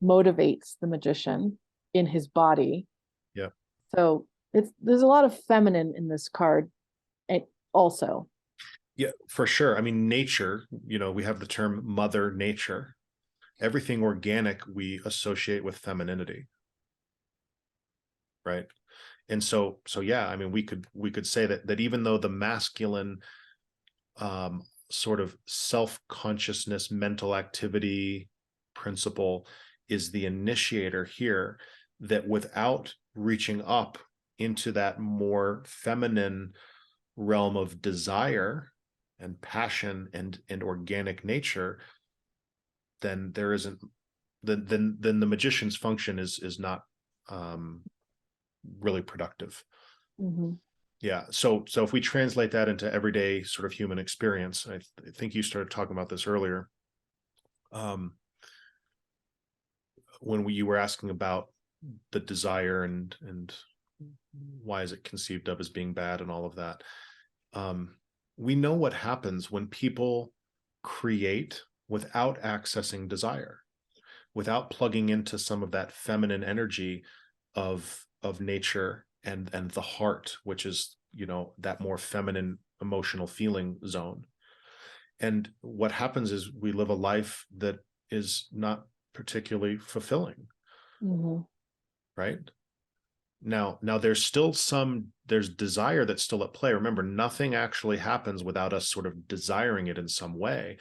motivates the magician in his body. Yeah. So there's a lot of feminine in this card also. Yeah, for sure. I mean, nature, we have the term mother nature. Everything organic we associate with femininity, right? And so yeah, I mean, we could say that even though the masculine sort of self-consciousness, mental activity principle is the initiator here, that without reaching up into that more feminine realm of desire and passion and organic nature, then there isn't then the magician's function is not um really productive. Mm-hmm. Yeah. So if we translate that into everyday sort of human experience, I think you started talking about this earlier, um, when you were asking about the desire and why is it conceived of as being bad and all of that. Um, we know what happens when people create without accessing desire, without plugging into some of that feminine energy of nature and the heart, which is that more feminine emotional feeling zone. And what happens is we live a life that is not particularly fulfilling, Mm-hmm. right? Now there's desire that's still at play. Remember, nothing actually happens without us sort of desiring it in some way.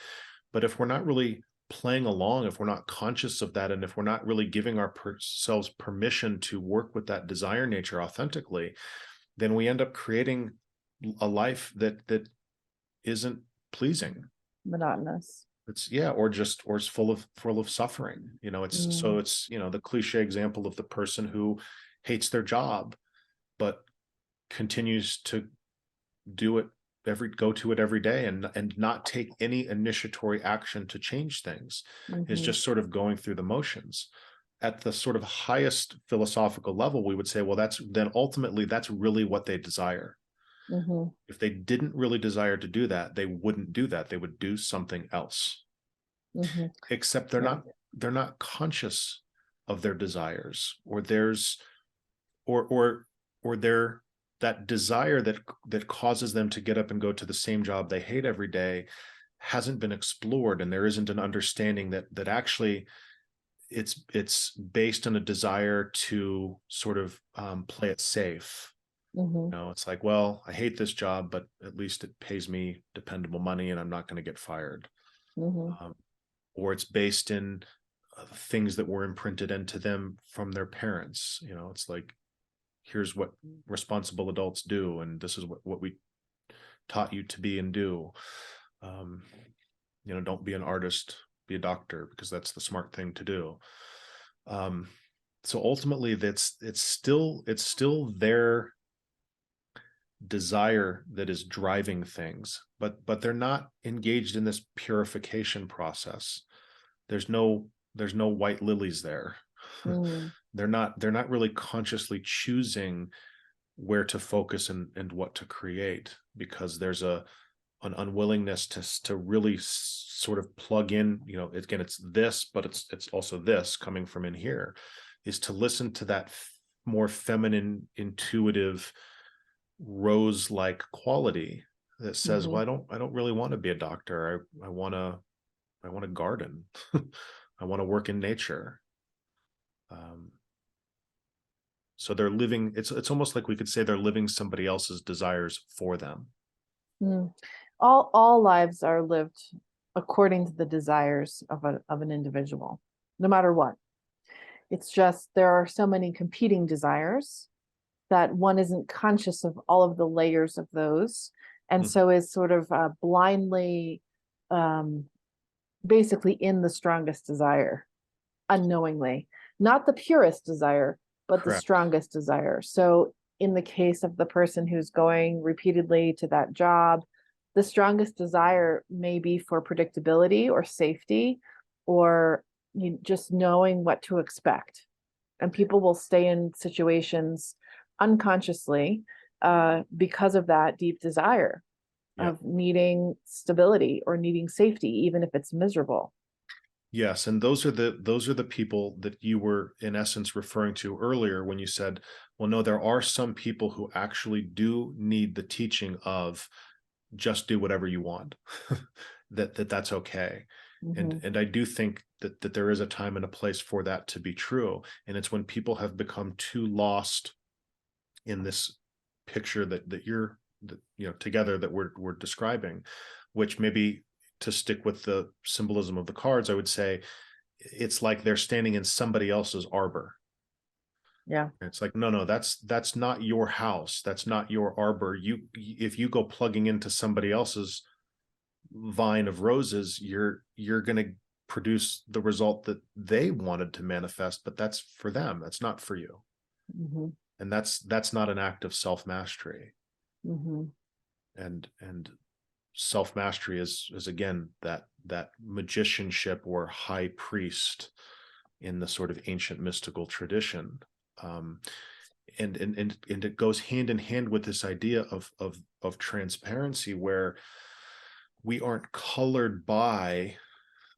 But if we're not really playing along, if we're not conscious of that, and if we're not really giving ourselves permission to work with that desire nature authentically, then we end up creating a life that isn't pleasing. Monotonous. It's yeah, or it's full of suffering. Mm. It's the cliche example of the person who hates their job but continues to do it go to it every day and not take any initiatory action to change things, is Mm-hmm. just sort of going through the motions. At the sort of highest philosophical level, we would say, well, that's really what they desire. Mm-hmm. If they didn't really desire to do that, they wouldn't do that. They would do something else. Mm-hmm. Except Yeah. they're not conscious of their desires, or theirs or their that desire that causes them to get up and go to the same job they hate every day hasn't been explored, and there isn't an understanding that actually it's based on a desire to sort of play it safe. Mm-hmm. It's like, well, I hate this job, but at least it pays me dependable money and I'm not going to get fired. Mm-hmm. um, or it's based in things that were imprinted into them from their parents. It's like, here's what responsible adults do, and this is what we taught you to be and do. um, don't be an artist, be a doctor, because that's the smart thing to do. um, so ultimately it's still their desire that is driving things, but they're not engaged in this purification process. There's no white lilies there. Mm-hmm. They're not really consciously choosing where to focus and what to create, because there's an unwillingness to really sort of plug in. Again, it's this, but it's also this coming from in here, is to listen to that more feminine, intuitive, rose like quality that says, Mm-hmm. well, I don't really want to be a doctor. I want to garden. I want to work in nature. um, so they're living, it's almost like we could say they're living somebody else's desires for them. Mm. All lives are lived according to the desires of an individual, no matter what. It's just there are so many competing desires that one isn't conscious of all of the layers of those, and so is sort of blindly um, basically in the strongest desire unknowingly, not the purest desire, but the Correct. strongest desire. So in the case of the person who's going repeatedly to that job, the strongest desire may be for predictability or safety, or just knowing what to expect. And people will stay in situations unconsciously because of that deep desire Yeah. of needing stability or needing safety, even if it's miserable. Yes, and those are the people that you were in essence referring to earlier when you said, well, no, there are some people who actually do need the teaching of just do whatever you want. That's okay. Mm-hmm. And I do think that there is a time and a place for that to be true. And it's when people have become too lost in this picture that you're together that we're describing, which maybe, to stick with the symbolism of the cards, I would say it's like they're standing in somebody else's arbor. Yeah. It's like, no, that's not your house. That's not your arbor. If you go plugging into somebody else's vine of roses, you're going to produce the result that they wanted to manifest, but that's for them. That's not for you. Mm-hmm. And that's not an act of self-mastery. Mm-hmm. And self-mastery is again that magicianship or high priest in the sort of ancient mystical tradition. And it goes hand in hand with this idea of transparency, where we aren't colored by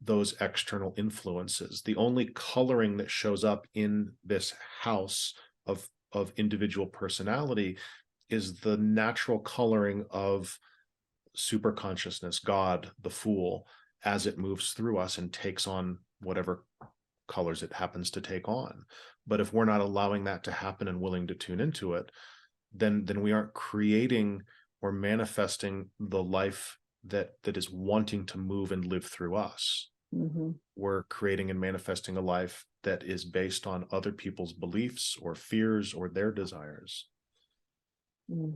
those external influences. The only coloring that shows up in this house of individual personality is the natural coloring of super consciousness, God, the fool, as it moves through us and takes on whatever colors it happens to take on. But if we're not allowing that to happen and willing to tune into it, then we aren't creating or manifesting the life that is wanting to move and live through us. Mm-hmm. We're creating and manifesting a life that is based on other people's beliefs or fears or their desires. Mm.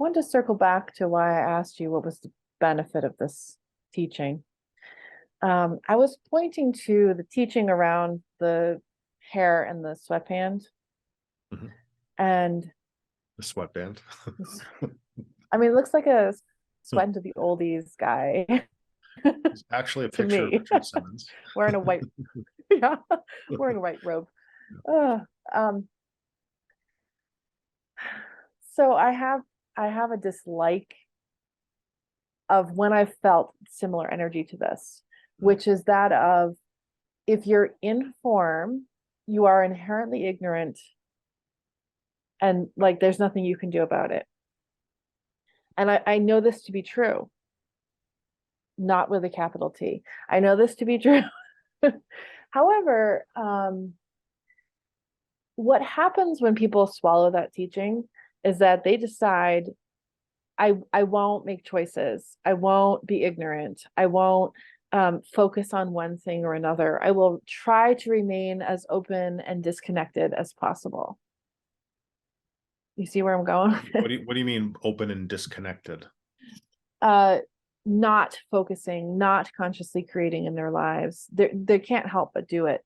I want to circle back to why I asked you what was the benefit of this teaching. I was pointing to the teaching around the hair and the sweatband. Mhm. And The sweatband. I mean, it looks like a sweat into the oldies guy It's actually a to picture of me, Richard Simmons. wearing a white, yeah, wearing a white robe. Uh, um, so I have a dislike of when I felt similar energy to this, which is that of, if you're in form, you are inherently ignorant, and like there's nothing you can do about it. And I know this to be true, not with a capital T. I know this to be true. However, what happens when people swallow that teaching is that they decide, I won't make choices. I won't be ignorant. I won't focus on one thing or another. I will try to remain as open and disconnected as possible. You see where I'm going? What do you mean open and disconnected? uh, not focusing, not consciously creating in their lives. They can't help but do it.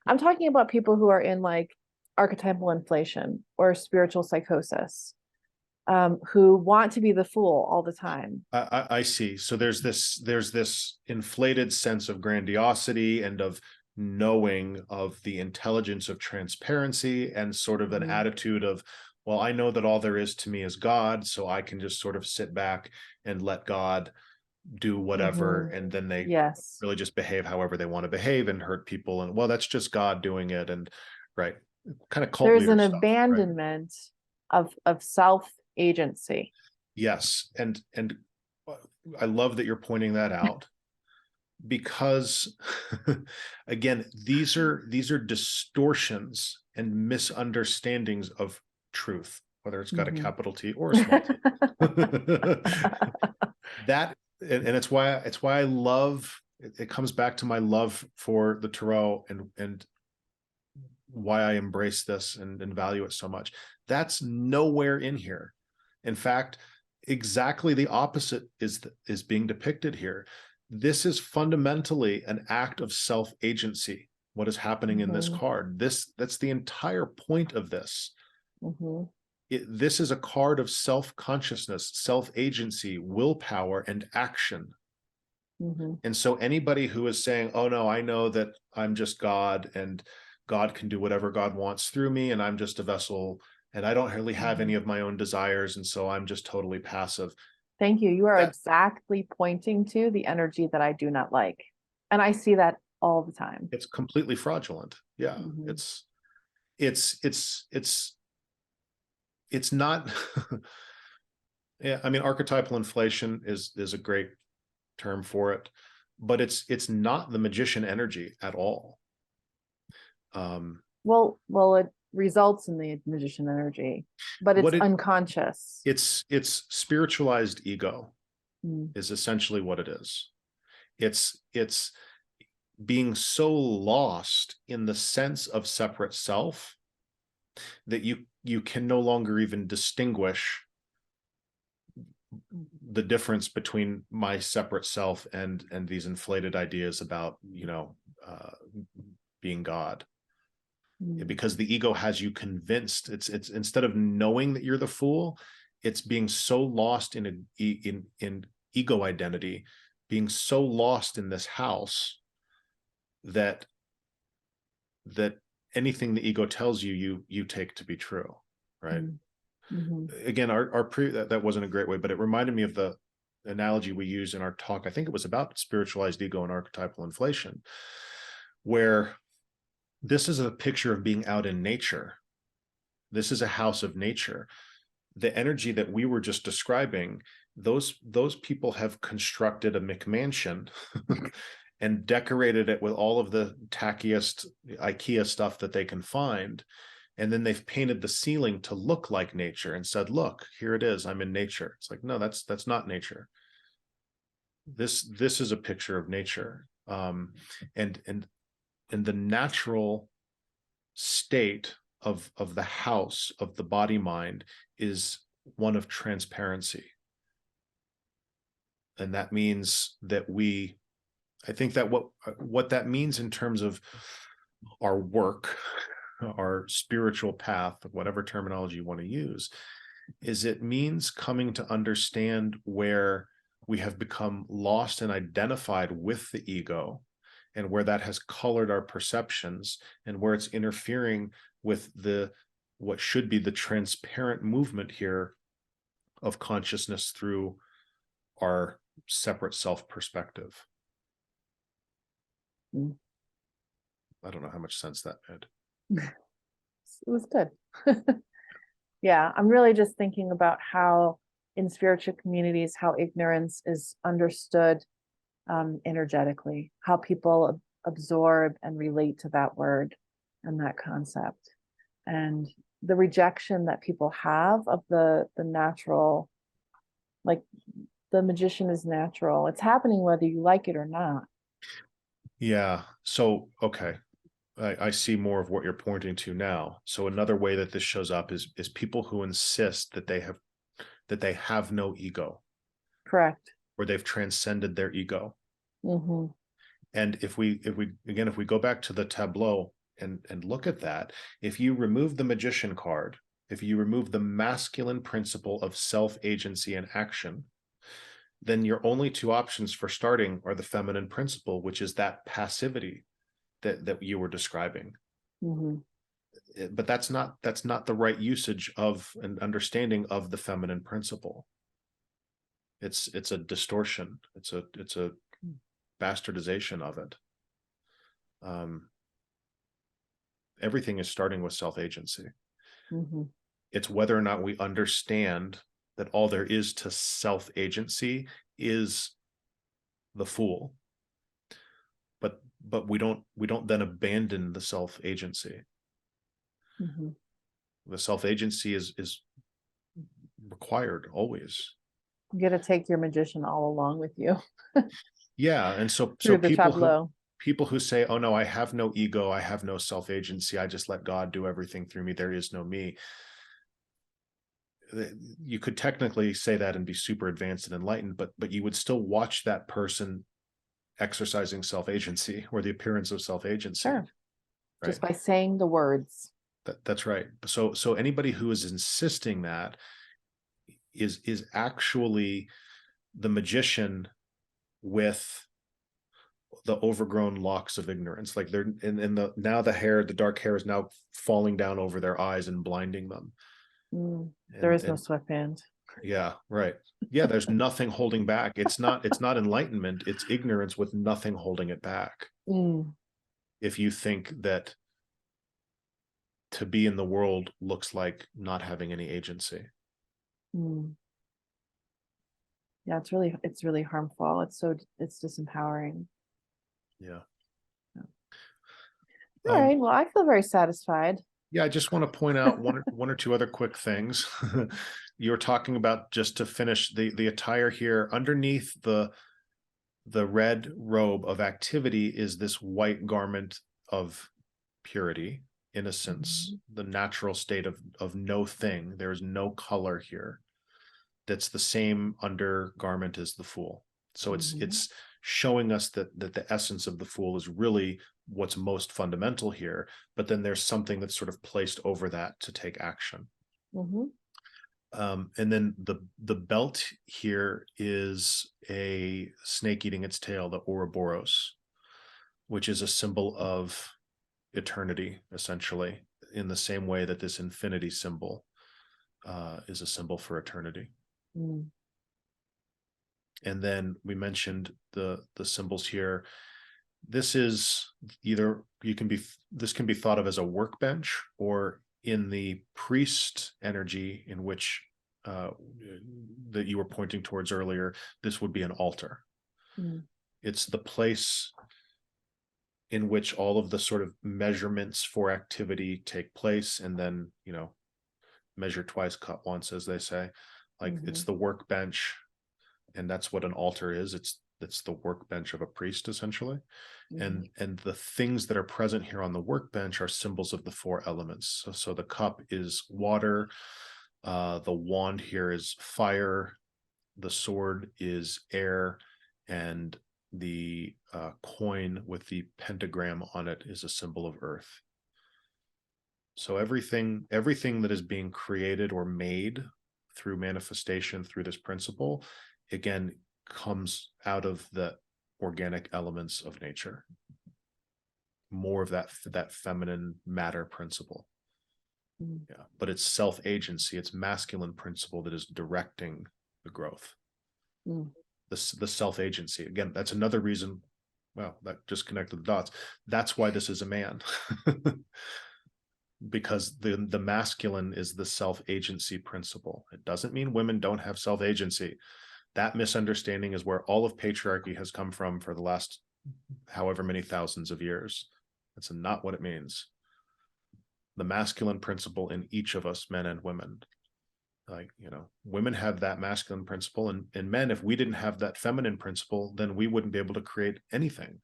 I'm talking about people who are in like archetypal inflation or spiritual psychosis, who want to be the fool all the time. I see. So there's this inflated sense of grandiosity and of knowing, of the intelligence of transparency, and sort of an Mhm. attitude of, well, I know that all there is to me is God, so I can just sort of sit back and let God do whatever. Mhm. And then they Yes. really just behave however they want to behave and hurt people. And well, that's just God doing it. And right. Kind of cult There's leader an stuff, right? abandonment of self agency. Yes. And I love that you're pointing that out, because again, these are distortions and misunderstandings of truth, whether it's got a Mhm. capital T or a small t. That, and it's why I love it. It comes back to my love for the tarot and why I embrace this and value it so much. That's nowhere in here. In fact, exactly the opposite is being depicted here. This is fundamentally an act of self-agency. What is happening in this Mhm. card? That's the entire point of this. Mhm. This is a card of self-consciousness, self-agency, willpower, and action. Mhm. And so anybody who is saying, oh no, I know that I'm just God and God can do whatever God wants through me, and I'm just a vessel and I don't really have any Mhm. of my own desires, and so I'm just totally passive. Thank you. You are That exactly pointing to the energy that I do not like. And I see that all the time. it's completely fraudulent. Yeah. Mhm. It's it's it's it's not yeah, I mean, archetypal inflation is a great term for it, but it's not the magician energy at all. Um, Well, it results in the magician energy, but it's what it unconscious. it's spiritualized ego Mm. is essentially what it is. It's being so lost in the sense of separate self that you can no longer even distinguish the difference between my separate self and these inflated ideas about uh, being God, Mm. because the ego has you convinced. It's instead of knowing that you're the fool, it's being so lost in ego identity, being so lost in this house that that anything the ego tells you, you take to be true, right? Mm. Mhm. Again, our that wasn't a great way, but it reminded me of the analogy we use in our talk. I think it was about spiritualized ego and archetypal inflation, where this is a picture of being out in nature. This is a house of nature. The energy that we were just describing, those people have constructed a McMansion and decorated it with all of the tackiest IKEA stuff that they can find. And then they've painted the ceiling to look like nature and said, look, here it is, I'm in nature. It's like, no, that's not nature. This is a picture of nature. And the natural state of the house of the body mind is one of transparency. And that means that I think that what that means in terms of our work, our spiritual path, whatever terminology you want to use, is it means coming to understand where we have become lost and identified with the ego, and where that has colored our perceptions, and where it's interfering with what should be the transparent movement here of consciousness through our separate self perspective. Mm. I don't know how much sense that made. It was good. Yeah, I'm really just thinking about how in spiritual communities, how ignorance is understood energetically, how people absorb and relate to that word and that concept, and the rejection that people have of the natural, like the magician is natural. It's happening whether you like it or not. Yeah. So, okay. I see more of what you're pointing to now. So another way that this shows up is people who insist that they have no ego, Correct. or they've transcended their ego. Mm-hmm. And if we go back to the tableau and look at that, if you remove the magician card, if you remove the masculine principle of self-agency and action, then your only two options for starting are the feminine principle, which is that passivity that you were describing. Mm-hmm. But that's not the right usage of an understanding of the feminine principle. It's a distortion. It's a bastardization of it. Everything is starting with self-agency. Mm-hmm. It's whether or not we understand that all there is to self-agency is the fool. But we don't then abandon the self-agency. Mm-hmm. The self-agency is required always. You got to take your magician all along with you Yeah. And so through the people who tableau. people who say, oh no, I have no ego, I have no self-agency, I just let God do everything through me, there is no me. You could technically say that and be super advanced and enlightened, but you would still watch that person exercising self-agency or the appearance of self-agency. Sure. Right? Just by saying the words. That's right. So anybody who is insisting that is actually the magician with the overgrown locks of ignorance. Like they're in the now the dark hair is now falling down over their eyes and blinding them. There is no sweatband. Yeah, right. Yeah, there's nothing holding back. It's not enlightenment, it's ignorance with nothing holding it back. If you think that to be in the world looks like not having any agency. Yeah, it's really harmful. It's disempowering. Yeah. All right. Well, I feel very satisfied. Yeah, I just want to point out one or two other quick things. You were talking about, just to finish the attire here, underneath the red robe of activity is this white garment of purity, innocence, the natural state of no thing. There is no color here. That's the same undergarment as the fool. So it's showing us that the essence of the fool is really what's most fundamental here, but then there's something that's sort of placed over that to take action. And then the belt here is a snake eating its tail, the Ouroboros, which is a symbol of eternity, essentially, in the same way that this infinity symbol is a symbol for eternity. And then we mentioned the symbols here. This is either this can be thought of as a workbench, or in the priest energy in which that you were pointing towards earlier, this would be an altar. It's the place in which all of the sort of measurements for activity take place, and then, measure twice, cut once, as they say. Like it's the workbench, and that's what an altar is. It's the workbench of a priest, essentially. And the things that are present here on the workbench are symbols of the four elements. So the cup is water, the wand here is fire, the sword is air, and the coin with the pentagram on it is a symbol of earth. So everything that is being created or made through manifestation, through this principle, again, comes out of the organic elements of nature. More of that feminine matter principle. Yeah, but it's self-agency, it's masculine principle that is directing the growth. The self-agency, again, that's another reason. Well, that just connected the dots. That's why this is a man. Because the masculine is the self-agency principle. It doesn't mean women don't have self-agency. That misunderstanding is where all of patriarchy has come from for the last however many thousands of years. That's not what it means. The masculine principle in each of us, men and women. Like, women have that masculine principle, and men, if we didn't have that feminine principle, then we wouldn't be able to create anything.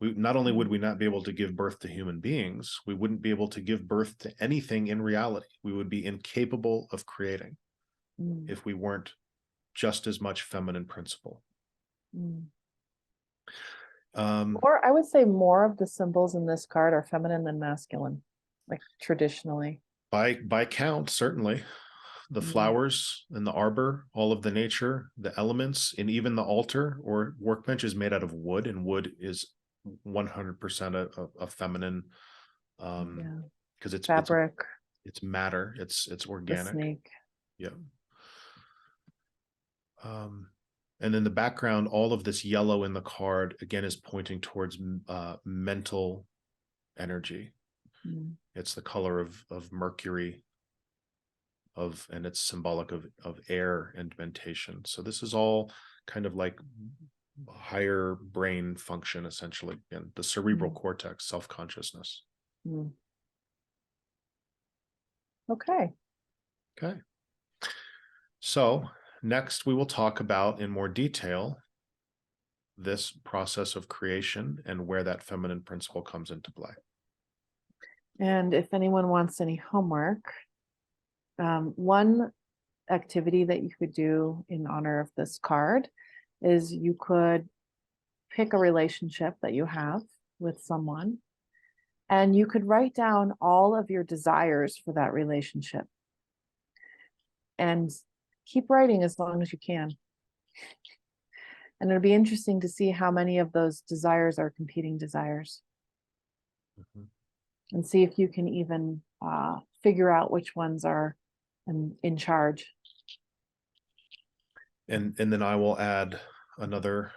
Not only would we not be able to give birth to human beings, we wouldn't be able to give birth to anything in reality. We would be incapable of creating if we weren't just as much feminine principle. Or I would say more of the symbols in this card are feminine than masculine, like traditionally. By count, certainly. The flowers and the arbor, all of the nature, the elements, and even the altar or workbench is made out of wood, and wood is 100% a feminine, because it's fabric, it's matter, it's organic. The snake. Yeah. And then the background, all of this yellow in the card again is pointing towards mental energy. It's the color of Mercury, and it's symbolic of air and mentation. So this is all kind of like higher brain function, essentially, and the cerebral cortex, self-consciousness. Okay. So next we will talk about in more detail this process of creation and where that feminine principle comes into play. And if anyone wants any homework, one activity that you could do in honor of this card is you could pick a relationship that you have with someone, and you could write down all of your desires for that relationship and keep writing as long as you can. And it'll be interesting to see how many of those desires are competing desires. Mhm. And see if you can even figure out which ones are in charge. And then I will add another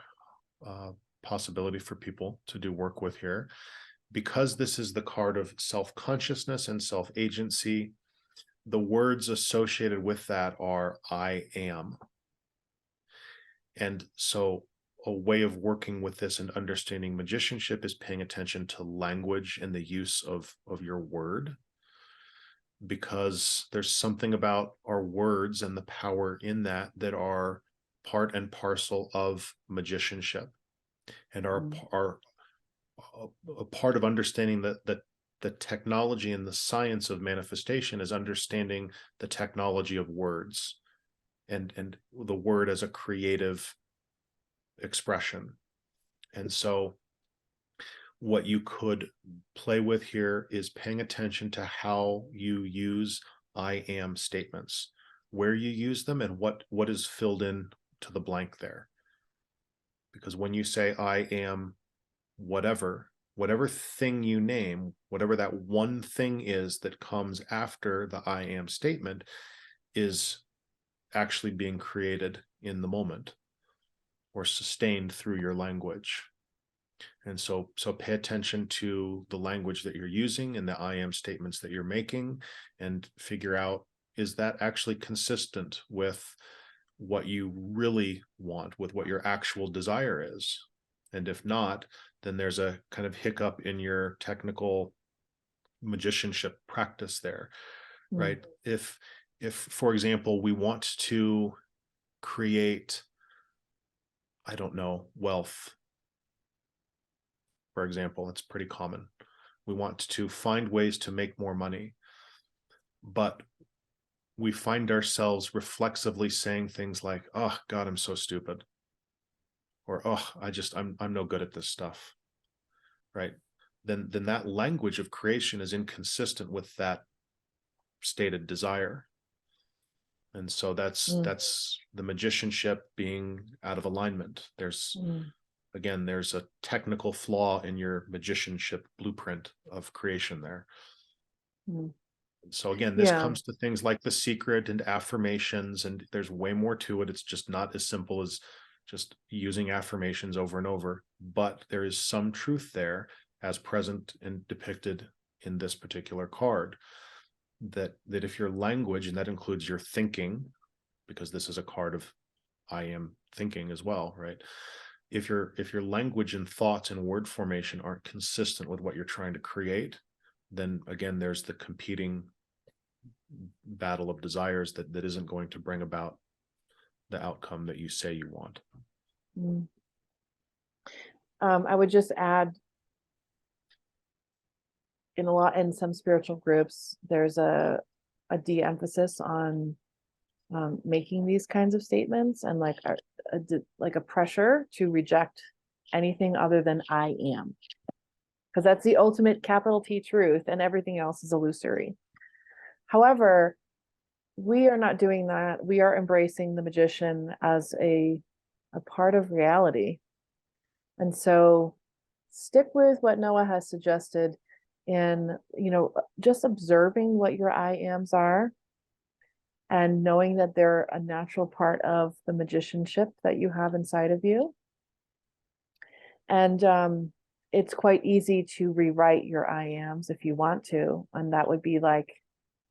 possibility for people to do work with here. Because this is the card of self-consciousness and self-agency, the words associated with that are I am. And so a way of working with this and understanding magicianship is paying attention to language and the use of your word, because there's something about our words and the power in that that are part and parcel of magicianship, and are a part of understanding that the technology and the science of manifestation is understanding the technology of words and the word as a creative expression. And so what you could play with here is paying attention to how you use I am statements, where you use them, and what is filled in to the blank there. Because when you say I am whatever thing you name, whatever that one thing is that comes after the I am statement, is actually being created in the moment or sustained through your language. And so pay attention to the language that you're using and the I am statements that you're making, and figure out, is that actually consistent with what you really want, with what your actual desire is? And if not, then there's a kind of hiccup in your technical magicianship practice there, right? If for example, we want to create, I don't know, wealth, for example, it's pretty common. We want to find ways to make more money, but we find ourselves reflexively saying things like, oh God, I'm so stupid. Or, oh, I'm no good at this stuff. Right. Then that language of creation is inconsistent with that stated desire. And so that's the magicianship being out of alignment. There's again, there's a technical flaw in your magicianship blueprint of creation there. So again, this comes to things like The Secret and affirmations, and there's way more to it. It's just not as simple as just using affirmations over and over, but there is some truth there as present and depicted in this particular card, that if your language, and that includes your thinking, because this is a card of I am thinking as well, right? If your language and thoughts and word formation aren't consistent with what you're trying to create, then again, there's the competing battle of desires that isn't going to bring about the outcome that you say you want. I would just add, in some spiritual groups, there's a de-emphasis on making these kinds of statements, and like a pressure to reject anything other than I am, because that's the ultimate capital T truth, and everything else is illusory. However, we are not doing that. We are embracing the magician as a part of reality. And so stick with what Noah has suggested in, just observing what your I ams are, and knowing that they're a natural part of the magicianship that you have inside of you. And it's quite easy to rewrite your I ams if you want to, and that would be like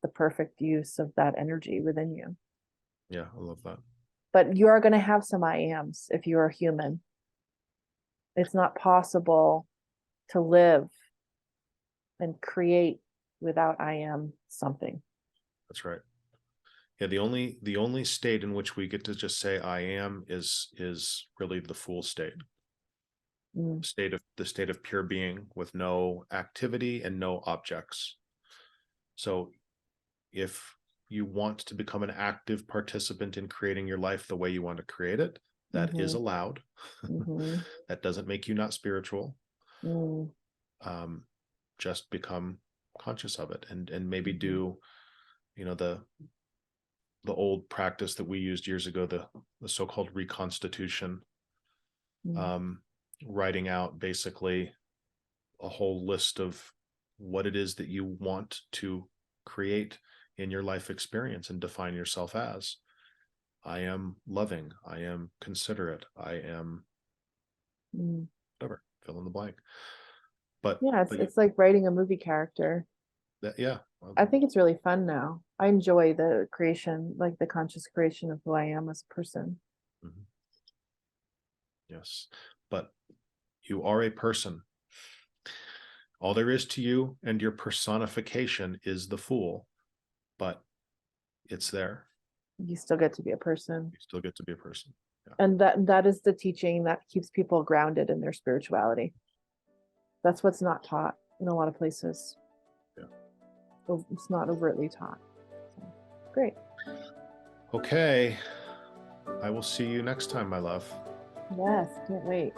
the perfect use of that energy within you. Yeah, I love that. But you are going to have some I ams if you are human. It's not possible to live and create without I am something. That's right. Yeah, the only state in which we get to just say I am is really the full state. Mm. the state of pure being with no activity and no objects. So if you want to become an active participant in creating your life the way you want to create it, that is Mhm. allowed. Mhm. That doesn't make you not spiritual. Mm. Just become conscious of it, and maybe Mhm. do, you know, the old practice that we used years ago, the so-called reconstitution, Mm. writing out basically a whole list of what it is that you want to create in your life experience and define yourself as. I am loving, I am considerate, I am Mm. whatever, fill in the blank. But Yeah, but it's like writing a movie character. yeah, I think it's really fun now. I enjoy the creation, like the conscious creation of who I am as a person. mhm. Yes, but you are a person. All there is to you and your personification is the fool, but it's there. You still get to be a person. You still get to be a person. Yeah. And that is the teaching that keeps people grounded in their spirituality. That's what's not taught in a lot of places. Yeah. It's not overtly taught. So, great. Okay. I will see you next time, my love. Yes, can't wait.